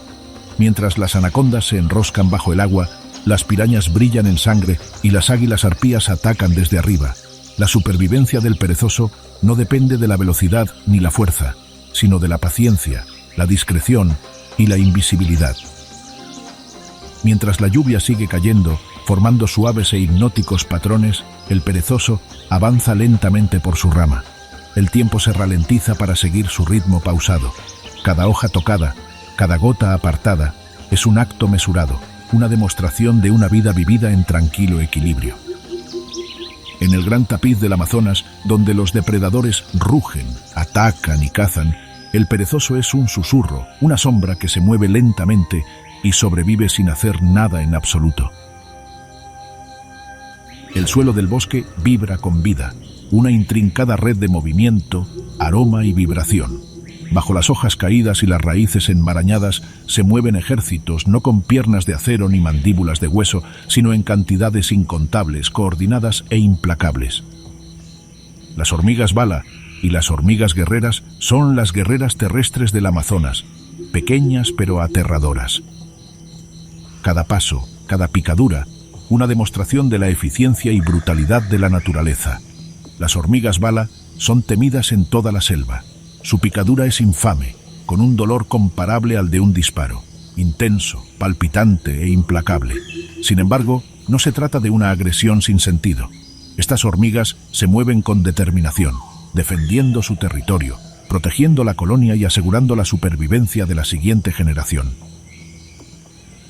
Mientras las anacondas se enroscan bajo el agua, las pirañas brillan en sangre y las águilas arpías atacan desde arriba. La supervivencia del perezoso no depende de la velocidad ni la fuerza, sino de la paciencia, la discreción y la invisibilidad. Mientras la lluvia sigue cayendo, formando suaves e hipnóticos patrones, el perezoso avanza lentamente por su rama. El tiempo se ralentiza para seguir su ritmo pausado. Cada hoja tocada, cada gota apartada, es un acto mesurado, una demostración de una vida vivida en tranquilo equilibrio. En el gran tapiz del Amazonas, donde los depredadores rugen, atacan y cazan, el perezoso es un susurro, una sombra que se mueve lentamente y sobrevive sin hacer nada en absoluto. El suelo del bosque vibra con vida, una intrincada red de movimiento, aroma y vibración. Bajo las hojas caídas y las raíces enmarañadas se mueven ejércitos, no con piernas de acero ni mandíbulas de hueso, sino en cantidades incontables, coordinadas e implacables. Las hormigas bala y las hormigas guerreras son las guerreras terrestres del Amazonas, pequeñas pero aterradoras. Cada paso, cada picadura, una demostración de la eficiencia y brutalidad de la naturaleza. Las hormigas bala son temidas en toda la selva. Su picadura es infame, con un dolor comparable al de un disparo, intenso, palpitante e implacable. Sin embargo, no se trata de una agresión sin sentido. Estas hormigas se mueven con determinación, defendiendo su territorio, protegiendo la colonia y asegurando la supervivencia de la siguiente generación.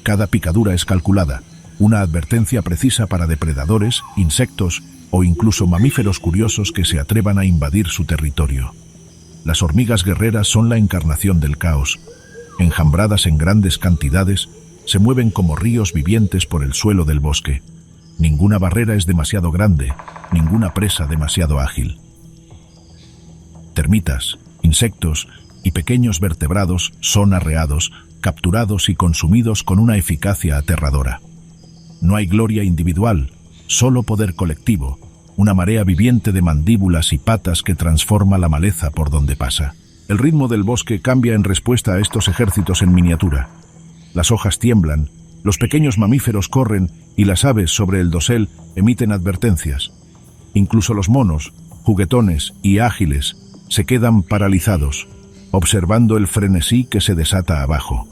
Cada picadura es calculada, una advertencia precisa para depredadores, insectos o incluso mamíferos curiosos que se atrevan a invadir su territorio. Las hormigas guerreras son la encarnación del caos. Enjambradas en grandes cantidades, se mueven como ríos vivientes por el suelo del bosque. Ninguna barrera es demasiado grande, ninguna presa demasiado ágil. Termitas, insectos y pequeños vertebrados son arreados, capturados y consumidos con una eficacia aterradora. No hay gloria individual, solo poder colectivo, una marea viviente de mandíbulas y patas que transforma la maleza por donde pasa. El ritmo del bosque cambia en respuesta a estos ejércitos en miniatura. Las hojas tiemblan, los pequeños mamíferos corren y las aves sobre el dosel emiten advertencias. Incluso los monos, juguetones y ágiles, se quedan paralizados, observando el frenesí que se desata abajo.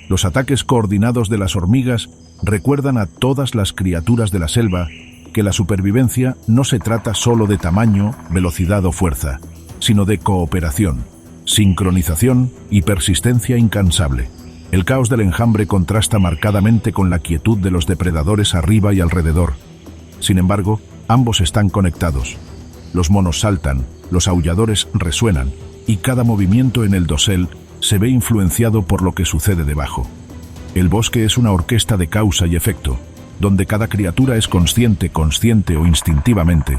Los ataques coordinados de las hormigas recuerdan a todas las criaturas de la selva que la supervivencia no se trata solo de tamaño, velocidad o fuerza, sino de cooperación, sincronización y persistencia incansable. El caos del enjambre contrasta marcadamente con la quietud de los depredadores arriba y alrededor. Sin embargo, ambos están conectados. Los monos saltan, los aulladores resuenan, y cada movimiento en el dosel se ve influenciado por lo que sucede debajo. El bosque es una orquesta de causa y efecto, donde cada criatura es consciente o instintivamente,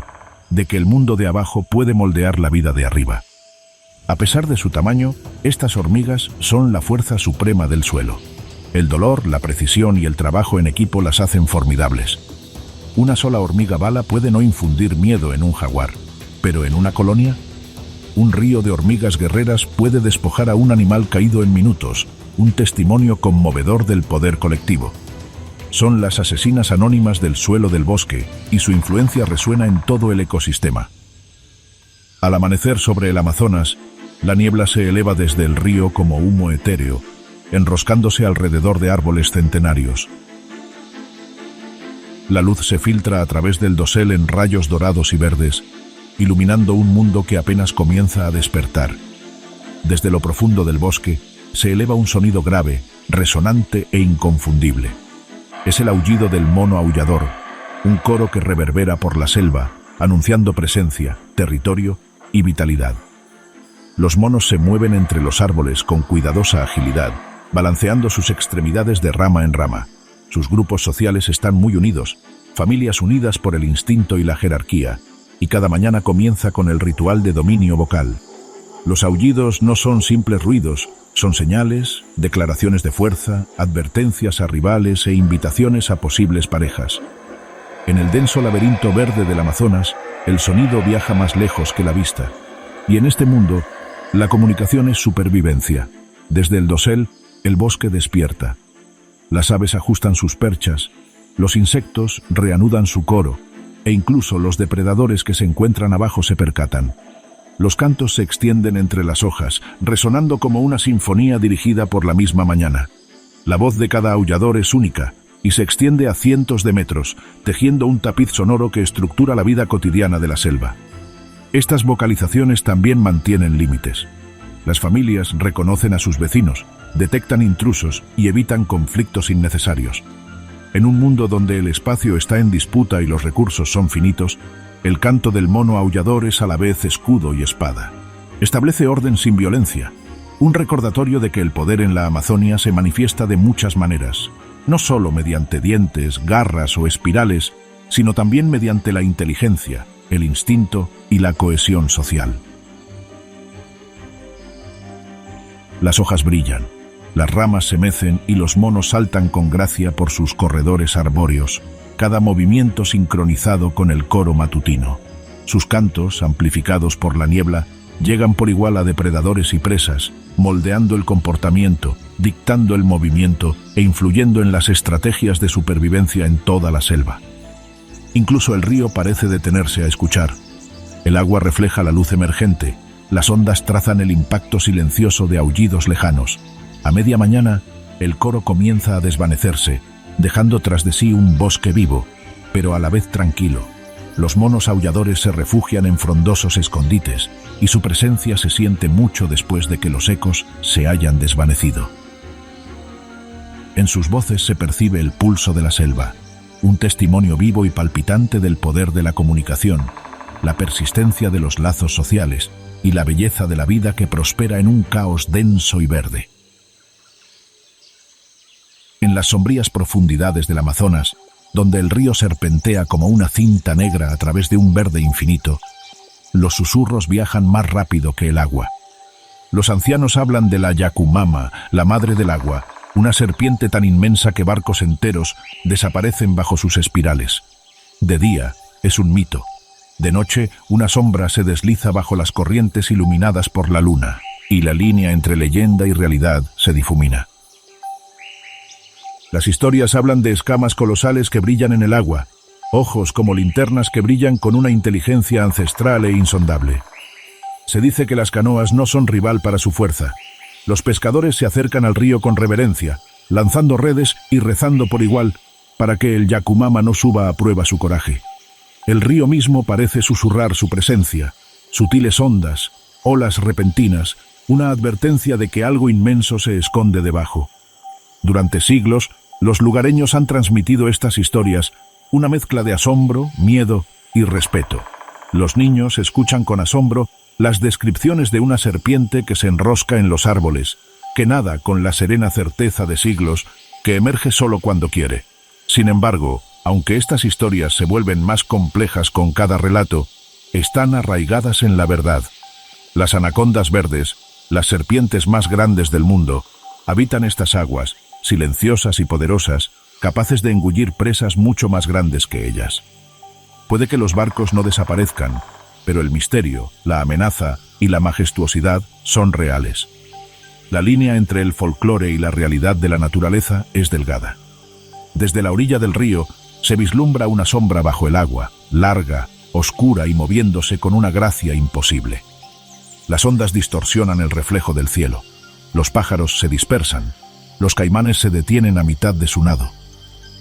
de que el mundo de abajo puede moldear la vida de arriba. A pesar de su tamaño, estas hormigas son la fuerza suprema del suelo. El dolor, la precisión y el trabajo en equipo las hacen formidables. Una sola hormiga bala puede no infundir miedo en un jaguar, pero en una colonia, un río de hormigas guerreras puede despojar a un animal caído en minutos, un testimonio conmovedor del poder colectivo. Son las asesinas anónimas del suelo del bosque, y su influencia resuena en todo el ecosistema. Al amanecer sobre el Amazonas, la niebla se eleva desde el río como humo etéreo, enroscándose alrededor de árboles centenarios. La luz se filtra a través del dosel en rayos dorados y verdes, iluminando un mundo que apenas comienza a despertar. Desde lo profundo del bosque se eleva un sonido grave, resonante e inconfundible. Es el aullido del mono aullador, un coro que reverbera por la selva, anunciando presencia, territorio y vitalidad. Los monos se mueven entre los árboles con cuidadosa agilidad, balanceando sus extremidades de rama en rama. Sus grupos sociales están muy unidos, familias unidas por el instinto y la jerarquía, y cada mañana comienza con el ritual de dominio vocal. Los aullidos no son simples ruidos, son señales, declaraciones de fuerza, advertencias a rivales e invitaciones a posibles parejas. En el denso laberinto verde del Amazonas, el sonido viaja más lejos que la vista. Y en este mundo, la comunicación es supervivencia. Desde el dosel, el bosque despierta. Las aves ajustan sus perchas, los insectos reanudan su coro, e incluso los depredadores que se encuentran abajo se percatan. Los cantos se extienden entre las hojas, resonando como una sinfonía dirigida por la misma mañana. La voz de cada aullador es única, y se extiende a cientos de metros, tejiendo un tapiz sonoro que estructura la vida cotidiana de la selva. Estas vocalizaciones también mantienen límites. Las familias reconocen a sus vecinos, detectan intrusos y evitan conflictos innecesarios. En un mundo donde el espacio está en disputa y los recursos son finitos, el canto del mono aullador es a la vez escudo y espada. Establece orden sin violencia, un recordatorio de que el poder en la Amazonia se manifiesta de muchas maneras, no solo mediante dientes, garras o espirales, sino también mediante la inteligencia, el instinto y la cohesión social. Las hojas brillan, las ramas se mecen y los monos saltan con gracia por sus corredores arbóreos, cada movimiento sincronizado con el coro matutino. Sus cantos, amplificados por la niebla, llegan por igual a depredadores y presas, moldeando el comportamiento, dictando el movimiento e influyendo en las estrategias de supervivencia en toda la selva. Incluso el río parece detenerse a escuchar. El agua refleja la luz emergente, las ondas trazan el impacto silencioso de aullidos lejanos. A media mañana, el coro comienza a desvanecerse, dejando tras de sí un bosque vivo, pero a la vez tranquilo. Los monos aulladores se refugian en frondosos escondites, y su presencia se siente mucho después de que los ecos se hayan desvanecido. En sus voces se percibe el pulso de la selva, un testimonio vivo y palpitante del poder de la comunicación, la persistencia de los lazos sociales y la belleza de la vida que prospera en un caos denso y verde. En las sombrías profundidades del Amazonas, donde el río serpentea como una cinta negra a través de un verde infinito, los susurros viajan más rápido que el agua. Los ancianos hablan de la Yakumama, la madre del agua, una serpiente tan inmensa que barcos enteros desaparecen bajo sus espirales. De día es un mito. De noche, una sombra se desliza bajo las corrientes iluminadas por la luna, y la línea entre leyenda y realidad se difumina. Las historias hablan de escamas colosales que brillan en el agua, ojos como linternas que brillan con una inteligencia ancestral e insondable. Se dice que las canoas no son rival para su fuerza. Los pescadores se acercan al río con reverencia, lanzando redes y rezando por igual para que el Yakumama no suba a prueba su coraje. El río mismo parece susurrar su presencia, sutiles ondas, olas repentinas, una advertencia de que algo inmenso se esconde debajo. Durante siglos, los lugareños han transmitido estas historias, una mezcla de asombro, miedo y respeto. Los niños escuchan con asombro las descripciones de una serpiente que se enrosca en los árboles, que nada con la serena certeza de siglos, que emerge solo cuando quiere. Sin embargo, aunque estas historias se vuelven más complejas con cada relato, están arraigadas en la verdad. Las anacondas verdes, las serpientes más grandes del mundo, habitan estas aguas, silenciosas y poderosas, capaces de engullir presas mucho más grandes que ellas. Puede que los barcos no desaparezcan, pero el misterio, la amenaza y la majestuosidad son reales. La línea entre el folclore y la realidad de la naturaleza es delgada. Desde la orilla del río se vislumbra una sombra bajo el agua, larga, oscura y moviéndose con una gracia imposible. Las ondas distorsionan el reflejo del cielo. Los pájaros se dispersan. Los caimanes se detienen a mitad de su nado.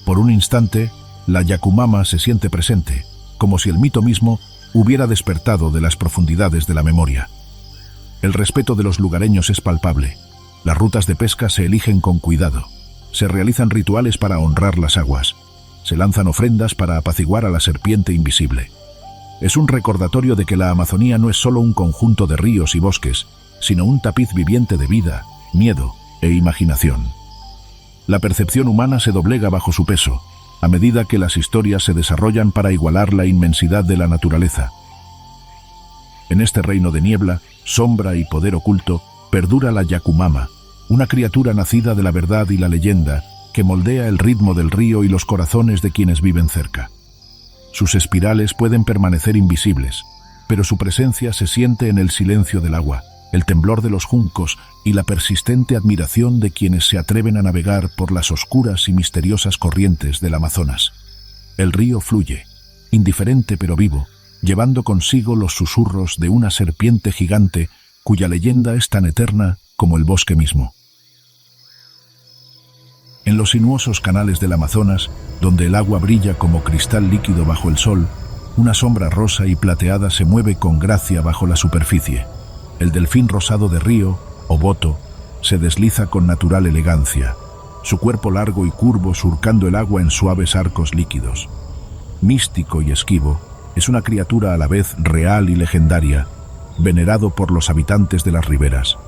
Por un instante, la Yakumama se siente presente, como si el mito mismo hubiera despertado de las profundidades de la memoria. El respeto de los lugareños es palpable. Las rutas de pesca se eligen con cuidado. Se realizan rituales para honrar las aguas. Se lanzan ofrendas para apaciguar a la serpiente invisible. Es un recordatorio de que la Amazonía no es solo un conjunto de ríos y bosques, sino un tapiz viviente de vida, miedo e imaginación. La percepción humana se doblega bajo su peso, a medida que las historias se desarrollan para igualar la inmensidad de la naturaleza. En este reino de niebla, sombra y poder oculto, perdura la Yakumama, una criatura nacida de la verdad y la leyenda, que moldea el ritmo del río y los corazones de quienes viven cerca. Sus espirales pueden permanecer invisibles, pero su presencia se siente en el silencio del agua, el temblor de los juncos y la persistente admiración de quienes se atreven a navegar por las oscuras y misteriosas corrientes del Amazonas. El río fluye, indiferente pero vivo, llevando consigo los susurros de una serpiente gigante cuya leyenda es tan eterna como el bosque mismo. En los sinuosos canales del Amazonas, donde el agua brilla como cristal líquido bajo el sol, una sombra rosa y plateada se mueve con gracia bajo la superficie. El delfín rosado de río, o boto, se desliza con natural elegancia, su cuerpo largo y curvo surcando el agua en suaves arcos líquidos. Místico y esquivo, es una criatura a la vez real y legendaria, venerado por los habitantes de las riberas.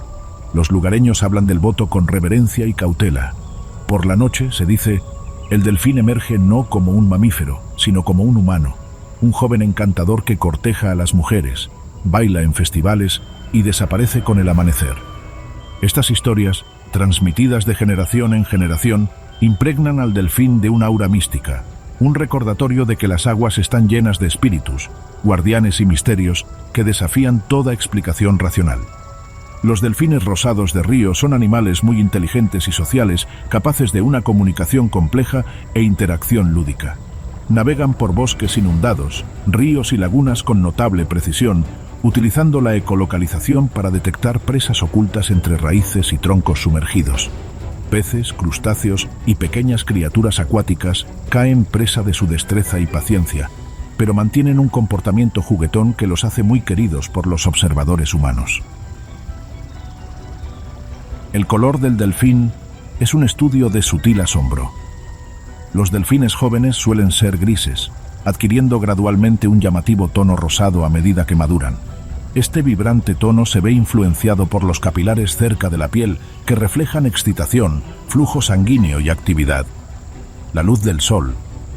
Los lugareños hablan del boto con reverencia y cautela. Por la noche, se dice, el delfín emerge no como un mamífero, sino como un humano, un joven encantador que corteja a las mujeres, baila en festivales y desaparece con el amanecer. Estas historias, transmitidas de generación en generación, impregnan al delfín de una aura mística, un recordatorio de que las aguas están llenas de espíritus, guardianes y misterios que desafían toda explicación racional. Los delfines rosados de río son animales muy inteligentes y sociales, capaces de una comunicación compleja e interacción lúdica. Navegan por bosques inundados, ríos y lagunas con notable precisión, utilizando la ecolocalización para detectar presas ocultas entre raíces y troncos sumergidos. Peces, crustáceos y pequeñas criaturas acuáticas caen presa de su destreza y paciencia, pero mantienen un comportamiento juguetón que los hace muy queridos por los observadores humanos. El color del delfín es un estudio de sutil asombro. Los delfines jóvenes suelen ser grises, adquiriendo gradualmente un llamativo tono rosado a medida que maduran. Este vibrante tono se ve influenciado por los capilares cerca de la piel que reflejan excitación, flujo sanguíneo y actividad. La luz del sol,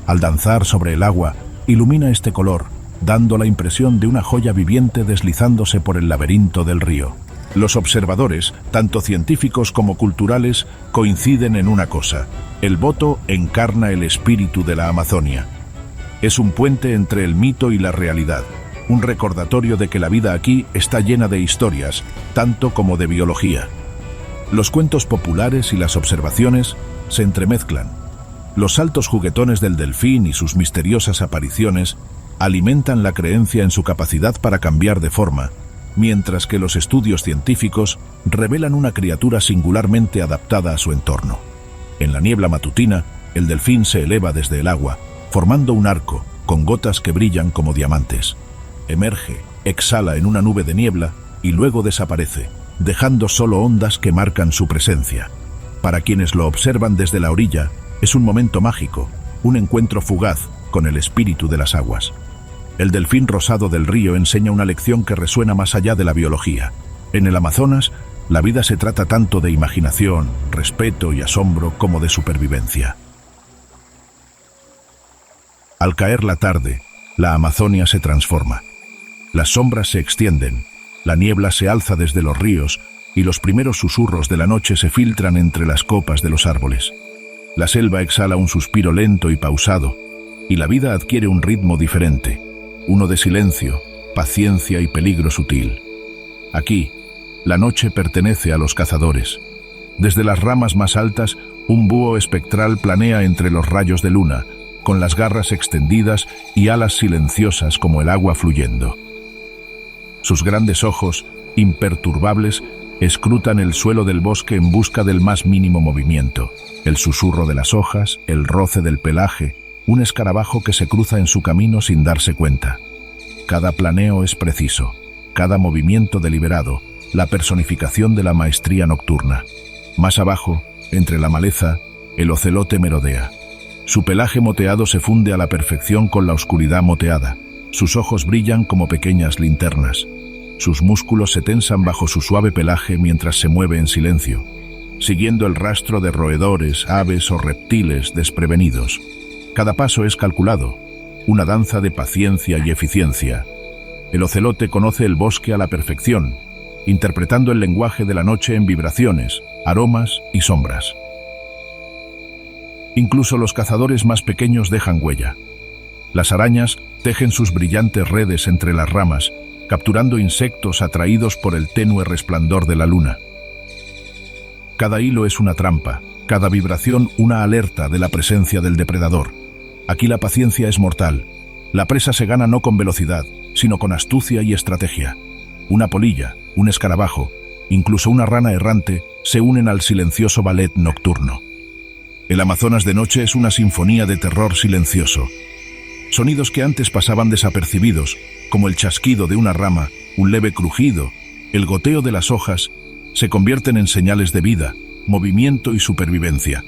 al danzar sobre el agua, ilumina este color, dando la impresión de una joya viviente deslizándose por el laberinto del río. Los observadores, tanto científicos como culturales, coinciden en una cosa: el boto encarna el espíritu de la Amazonia. Es un puente entre el mito y la realidad, un recordatorio de que la vida aquí está llena de historias, tanto como de biología. Los cuentos populares y las observaciones se entremezclan. Los saltos juguetones del delfín y sus misteriosas apariciones alimentan la creencia en su capacidad para cambiar de forma, mientras que los estudios científicos revelan una criatura singularmente adaptada a su entorno. En la niebla matutina, el delfín se eleva desde el agua, formando un arco, con gotas que brillan como diamantes. Emerge, exhala en una nube de niebla y luego desaparece, dejando solo ondas que marcan su presencia. Para quienes lo observan desde la orilla, es un momento mágico, un encuentro fugaz con el espíritu de las aguas. El delfín rosado del río enseña una lección que resuena más allá de la biología. En el Amazonas, la vida se trata tanto de imaginación, respeto y asombro como de supervivencia. Al caer la tarde, la Amazonia se transforma. Las sombras se extienden, la niebla se alza desde los ríos y los primeros susurros de la noche se filtran entre las copas de los árboles. La selva exhala un suspiro lento y pausado, y la vida adquiere un ritmo diferente, uno de silencio, paciencia y peligro sutil. Aquí, la noche pertenece a los cazadores. Desde las ramas más altas, un búho espectral planea entre los rayos de luna, con las garras extendidas y alas silenciosas como el agua fluyendo. Sus grandes ojos, imperturbables, escrutan el suelo del bosque en busca del más mínimo movimiento, el susurro de las hojas, el roce del pelaje, un escarabajo que se cruza en su camino sin darse cuenta. Cada planeo es preciso, cada movimiento deliberado, la personificación de la maestría nocturna. Más abajo, entre la maleza, el ocelote merodea. Su pelaje moteado se funde a la perfección con la oscuridad moteada. Sus ojos brillan como pequeñas linternas. Sus músculos se tensan bajo su suave pelaje mientras se mueve en silencio, siguiendo el rastro de roedores, aves o reptiles desprevenidos. Cada paso es calculado, una danza de paciencia y eficiencia. El ocelote conoce el bosque a la perfección, interpretando el lenguaje de la noche en vibraciones, aromas y sombras. Incluso los cazadores más pequeños dejan huella. Las arañas tejen sus brillantes redes entre las ramas, capturando insectos atraídos por el tenue resplandor de la luna. Cada hilo es una trampa, cada vibración una alerta de la presencia del depredador. Aquí la paciencia es mortal. La presa se gana no con velocidad, sino con astucia y estrategia. Una polilla, un escarabajo, incluso una rana errante se unen al silencioso ballet nocturno. El Amazonas de noche es una sinfonía de terror silencioso. Sonidos que antes pasaban desapercibidos, como el chasquido de una rama, un leve crujido, el goteo de las hojas, se convierten en señales de vida, movimiento y supervivencia.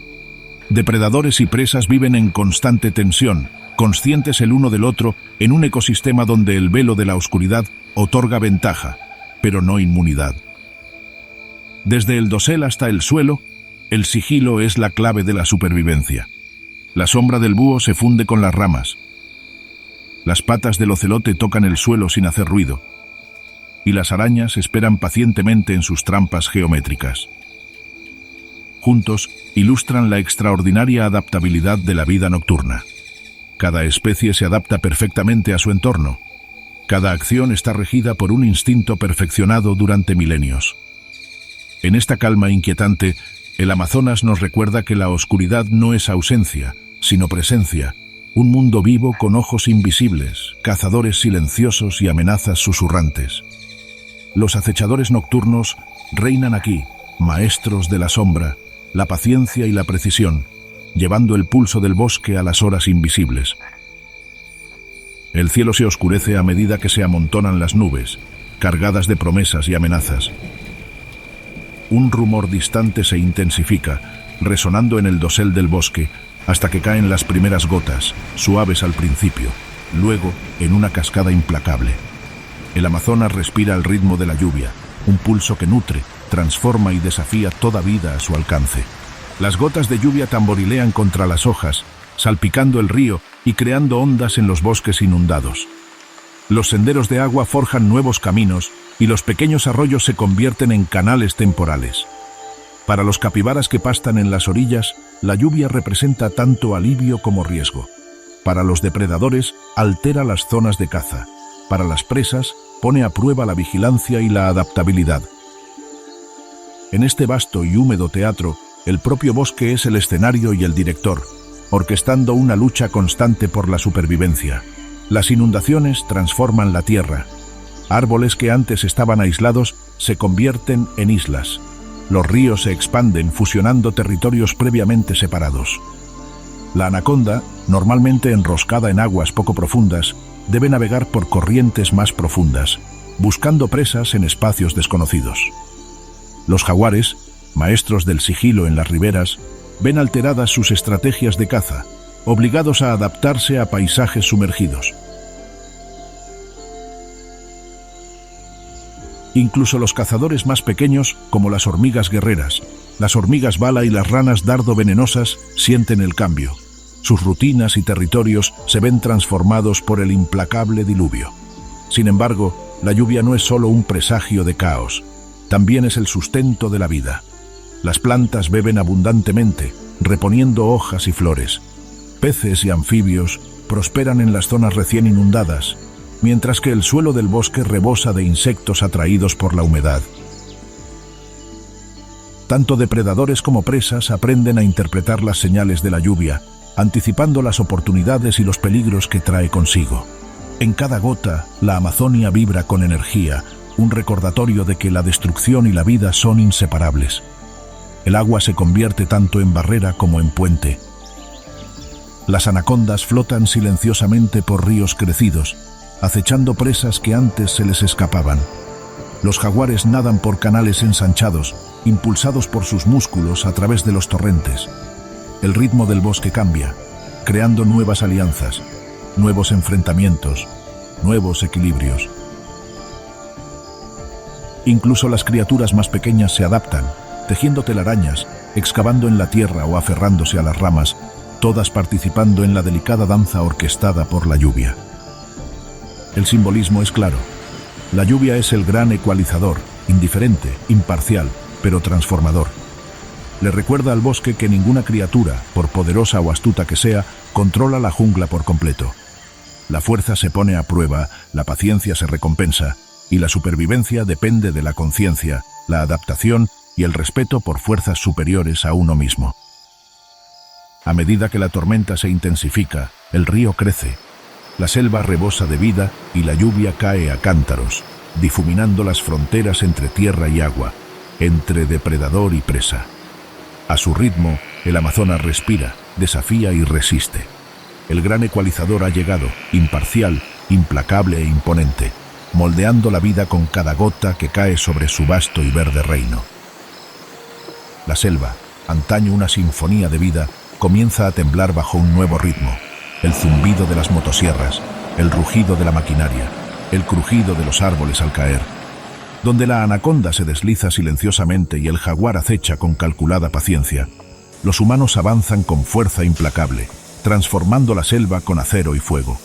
Depredadores y presas viven en constante tensión, conscientes el uno del otro en un ecosistema donde el velo de la oscuridad otorga ventaja, pero no inmunidad. Desde el dosel hasta el suelo, el sigilo es la clave de la supervivencia. La sombra del búho se funde con las ramas. Las patas del ocelote tocan el suelo sin hacer ruido, y las arañas esperan pacientemente en sus trampas geométricas. Juntos, ilustran la extraordinaria adaptabilidad de la vida nocturna. Cada especie se adapta perfectamente a su entorno. Cada acción está regida por un instinto perfeccionado durante milenios. En esta calma inquietante, el Amazonas nos recuerda que la oscuridad no es ausencia, sino presencia, un mundo vivo con ojos invisibles, cazadores silenciosos y amenazas susurrantes. Los acechadores nocturnos reinan aquí, maestros de la sombra, la paciencia y la precisión, llevando el pulso del bosque a las horas invisibles. El cielo se oscurece a medida que se amontonan las nubes, cargadas de promesas y amenazas. Un rumor distante se intensifica, resonando en el dosel del bosque, hasta que caen las primeras gotas, suaves al principio, luego en una cascada implacable. El Amazonas respira al ritmo de la lluvia, un pulso que nutre, transforma y desafía toda vida a su alcance. Las gotas de lluvia tamborilean contra las hojas, salpicando el río y creando ondas en los bosques inundados. Los senderos de agua forjan nuevos caminos y los pequeños arroyos se convierten en canales temporales. Para los capibaras que pastan en las orillas, la lluvia representa tanto alivio como riesgo. Para los depredadores, altera las zonas de caza. Para las presas, pone a prueba la vigilancia y la adaptabilidad. En este vasto y húmedo teatro, el propio bosque es el escenario y el director, orquestando una lucha constante por la supervivencia. Las inundaciones transforman la tierra. Árboles que antes estaban aislados se convierten en islas. Los ríos se expanden fusionando territorios previamente separados. La anaconda, normalmente enroscada en aguas poco profundas, debe navegar por corrientes más profundas, buscando presas en espacios desconocidos. Los jaguares, maestros del sigilo en las riberas, ven alteradas sus estrategias de caza, obligados a adaptarse a paisajes sumergidos. Incluso los cazadores más pequeños, como las hormigas guerreras, las hormigas bala y las ranas dardo venenosas, sienten el cambio. Sus rutinas y territorios se ven transformados por el implacable diluvio. Sin embargo, la lluvia no es solo un presagio de caos, también es el sustento de la vida. Las plantas beben abundantemente, reponiendo hojas y flores. Peces y anfibios prosperan en las zonas recién inundadas, mientras que el suelo del bosque rebosa de insectos atraídos por la humedad. Tanto depredadores como presas aprenden a interpretar las señales de la lluvia, anticipando las oportunidades y los peligros que trae consigo. En cada gota, la Amazonia vibra con energía, un recordatorio de que la destrucción y la vida son inseparables. El agua se convierte tanto en barrera como en puente. Las anacondas flotan silenciosamente por ríos crecidos, acechando presas que antes se les escapaban. Los jaguares nadan por canales ensanchados, impulsados por sus músculos a través de los torrentes. El ritmo del bosque cambia, creando nuevas alianzas, nuevos enfrentamientos, nuevos equilibrios. Incluso las criaturas más pequeñas se adaptan, tejiendo telarañas, excavando en la tierra o aferrándose a las ramas, todas participando en la delicada danza orquestada por la lluvia. El simbolismo es claro. La lluvia es el gran ecualizador, indiferente, imparcial, pero transformador. Le recuerda al bosque que ninguna criatura, por poderosa o astuta que sea, controla la jungla por completo. La fuerza se pone a prueba, la paciencia se recompensa, y la supervivencia depende de la conciencia, la adaptación y el respeto por fuerzas superiores a uno mismo. A medida que la tormenta se intensifica, el río crece. La selva rebosa de vida y la lluvia cae a cántaros, difuminando las fronteras entre tierra y agua, entre depredador y presa. A su ritmo, el Amazonas respira, desafía y resiste. El gran ecualizador ha llegado, imparcial, implacable e imponente, moldeando la vida con cada gota que cae sobre su vasto y verde reino. La selva, antaño una sinfonía de vida, comienza a temblar bajo un nuevo ritmo. El zumbido de las motosierras, el rugido de la maquinaria, el crujido de los árboles al caer. Donde la anaconda se desliza silenciosamente y el jaguar acecha con calculada paciencia, los humanos avanzan con fuerza implacable, transformando la selva con acero y fuego.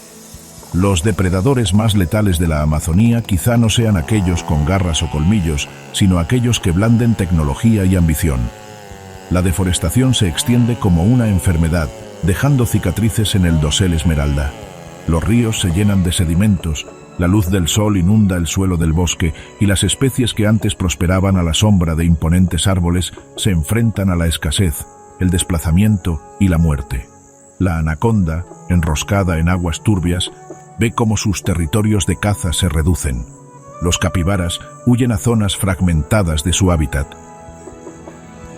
Los depredadores más letales de la Amazonía quizá no sean aquellos con garras o colmillos, sino aquellos que blanden tecnología y ambición. La deforestación se extiende como una enfermedad, dejando cicatrices en el dosel esmeralda. Los ríos se llenan de sedimentos, la luz del sol inunda el suelo del bosque y las especies que antes prosperaban a la sombra de imponentes árboles se enfrentan a la escasez, el desplazamiento y la muerte. La anaconda, enroscada en aguas turbias, ve cómo sus territorios de caza se reducen. Los capibaras huyen a zonas fragmentadas de su hábitat.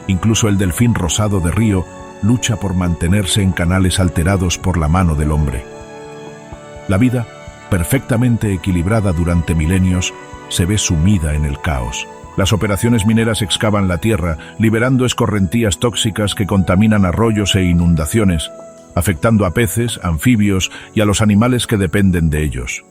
Incluso el delfín rosado de río lucha por mantenerse en canales alterados por la mano del hombre. La vida, perfectamente equilibrada durante milenios, se ve sumida en el caos. Las operaciones mineras excavan la tierra, liberando escorrentías tóxicas que contaminan arroyos e inundaciones, afectando a peces, anfibios y a los animales que dependen de ellos.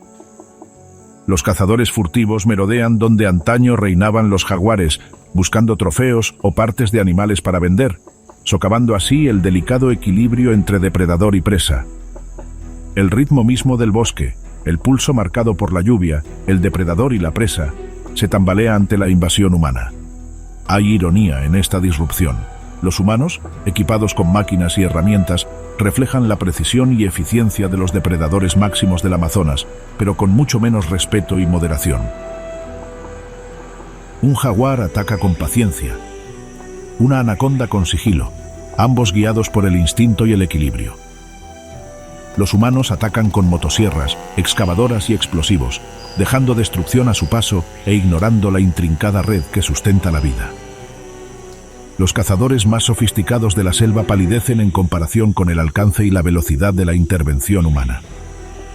Los cazadores furtivos merodean donde antaño reinaban los jaguares, buscando trofeos o partes de animales para vender, socavando así el delicado equilibrio entre depredador y presa. El ritmo mismo del bosque, el pulso marcado por la lluvia, el depredador y la presa, se tambalea ante la invasión humana. Hay ironía en esta disrupción. Los humanos, equipados con máquinas y herramientas, reflejan la precisión y eficiencia de los depredadores máximos del Amazonas, pero con mucho menos respeto y moderación. Un jaguar ataca con paciencia, una anaconda con sigilo, ambos guiados por el instinto y el equilibrio. Los humanos atacan con motosierras, excavadoras y explosivos, dejando destrucción a su paso e ignorando la intrincada red que sustenta la vida. Los cazadores más sofisticados de la selva palidecen en comparación con el alcance y la velocidad de la intervención humana.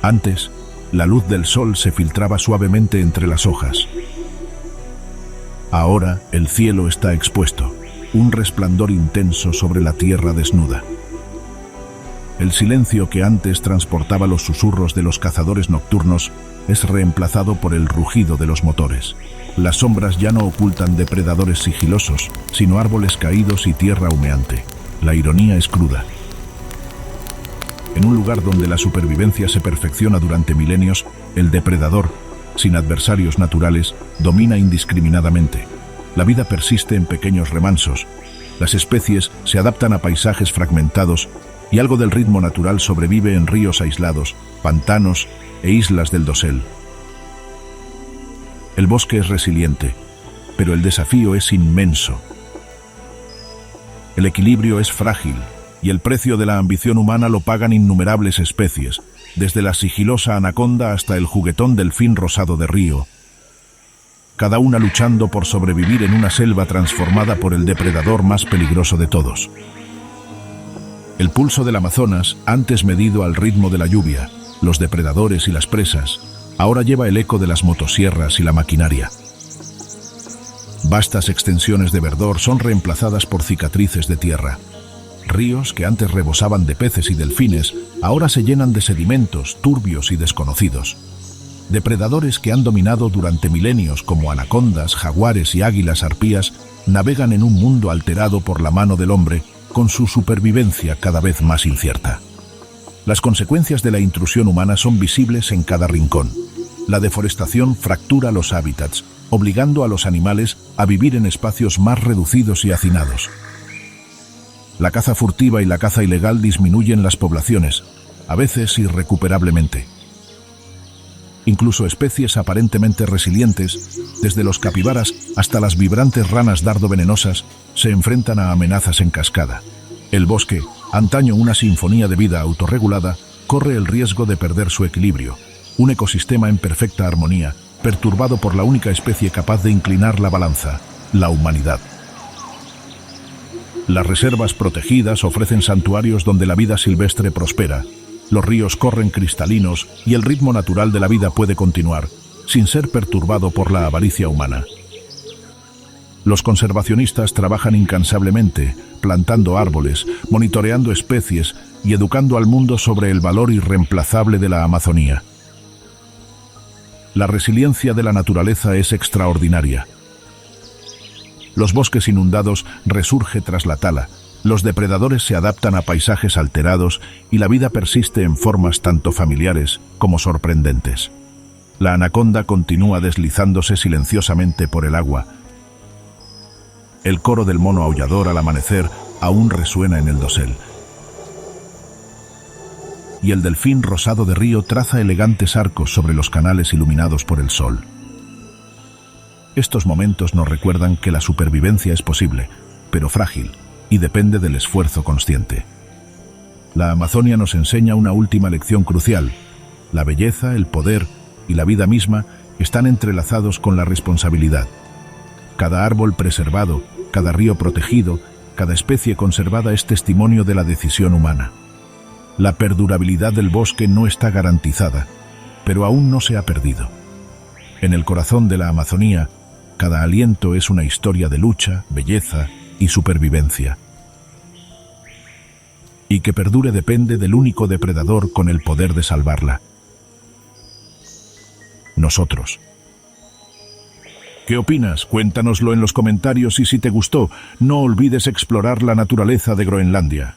Antes, La luz del sol se filtraba suavemente entre las hojas. Ahora el cielo está expuesto, un resplandor intenso sobre la tierra desnuda. El silencio que antes transportaba los susurros de los cazadores nocturnos es reemplazado por el rugido de los motores. Las sombras ya no ocultan depredadores sigilosos, sino árboles caídos y tierra humeante. La ironía es cruda. En un lugar donde la supervivencia se perfecciona durante milenios, el depredador, sin adversarios naturales, domina indiscriminadamente. La vida persiste en pequeños remansos. Las especies se adaptan a paisajes fragmentados y algo del ritmo natural sobrevive en ríos aislados, pantanos e islas del dosel. El bosque es resiliente, pero el desafío es inmenso. El equilibrio es frágil y el precio de la ambición humana lo pagan innumerables especies, desde la sigilosa anaconda hasta el juguetón delfín rosado de río, cada una luchando por sobrevivir en una selva transformada por el depredador más peligroso de todos. El pulso del Amazonas, antes medido al ritmo de la lluvia, los depredadores y las presas, ahora lleva el eco de las motosierras y la maquinaria. Vastas extensiones de verdor son reemplazadas por cicatrices de tierra. Ríos que antes rebosaban de peces y delfines, ahora se llenan de sedimentos turbios y desconocidos. Depredadores que han dominado durante milenios como anacondas, jaguares y águilas arpías, navegan en un mundo alterado por la mano del hombre, con su supervivencia cada vez más incierta. Las consecuencias de la intrusión humana son visibles en cada rincón. La deforestación fractura los hábitats, obligando a los animales a vivir en espacios más reducidos y hacinados. La caza furtiva y la caza ilegal disminuyen las poblaciones, a veces irrecuperablemente. Incluso especies aparentemente resilientes, desde los capibaras hasta las vibrantes ranas dardo venenosas, se enfrentan a amenazas en cascada. El bosque, antaño una sinfonía de vida autorregulada, corre el riesgo de perder su equilibrio, un ecosistema en perfecta armonía, perturbado por la única especie capaz de inclinar la balanza, la humanidad. Las reservas protegidas ofrecen santuarios donde la vida silvestre prospera. Los ríos corren cristalinos y el ritmo natural de la vida puede continuar, sin ser perturbado por la avaricia humana. Los conservacionistas trabajan incansablemente, plantando árboles, monitoreando especies y educando al mundo sobre el valor irreemplazable de la Amazonía. La resiliencia de la naturaleza es extraordinaria. Los bosques inundados resurgen tras la tala, los depredadores se adaptan a paisajes alterados y la vida persiste en formas tanto familiares como sorprendentes. La anaconda continúa deslizándose silenciosamente por el agua. El coro del mono aullador al amanecer aún resuena en el dosel. Y el delfín rosado de río traza elegantes arcos sobre los canales iluminados por el sol. Estos momentos nos recuerdan que la supervivencia es posible, pero frágil, y depende del esfuerzo consciente. La Amazonia nos enseña una última lección crucial. La belleza, el poder y la vida misma están entrelazados con la responsabilidad. Cada árbol preservado, cada río protegido, cada especie conservada es testimonio de la decisión humana. La perdurabilidad del bosque no está garantizada, pero aún no se ha perdido. En el corazón de la Amazonía, cada aliento es una historia de lucha, belleza y supervivencia. Y que perdure depende del único depredador con el poder de salvarla: nosotros. ¿Qué opinas? Cuéntanoslo en los comentarios y si te gustó, no olvides explorar la naturaleza de Groenlandia.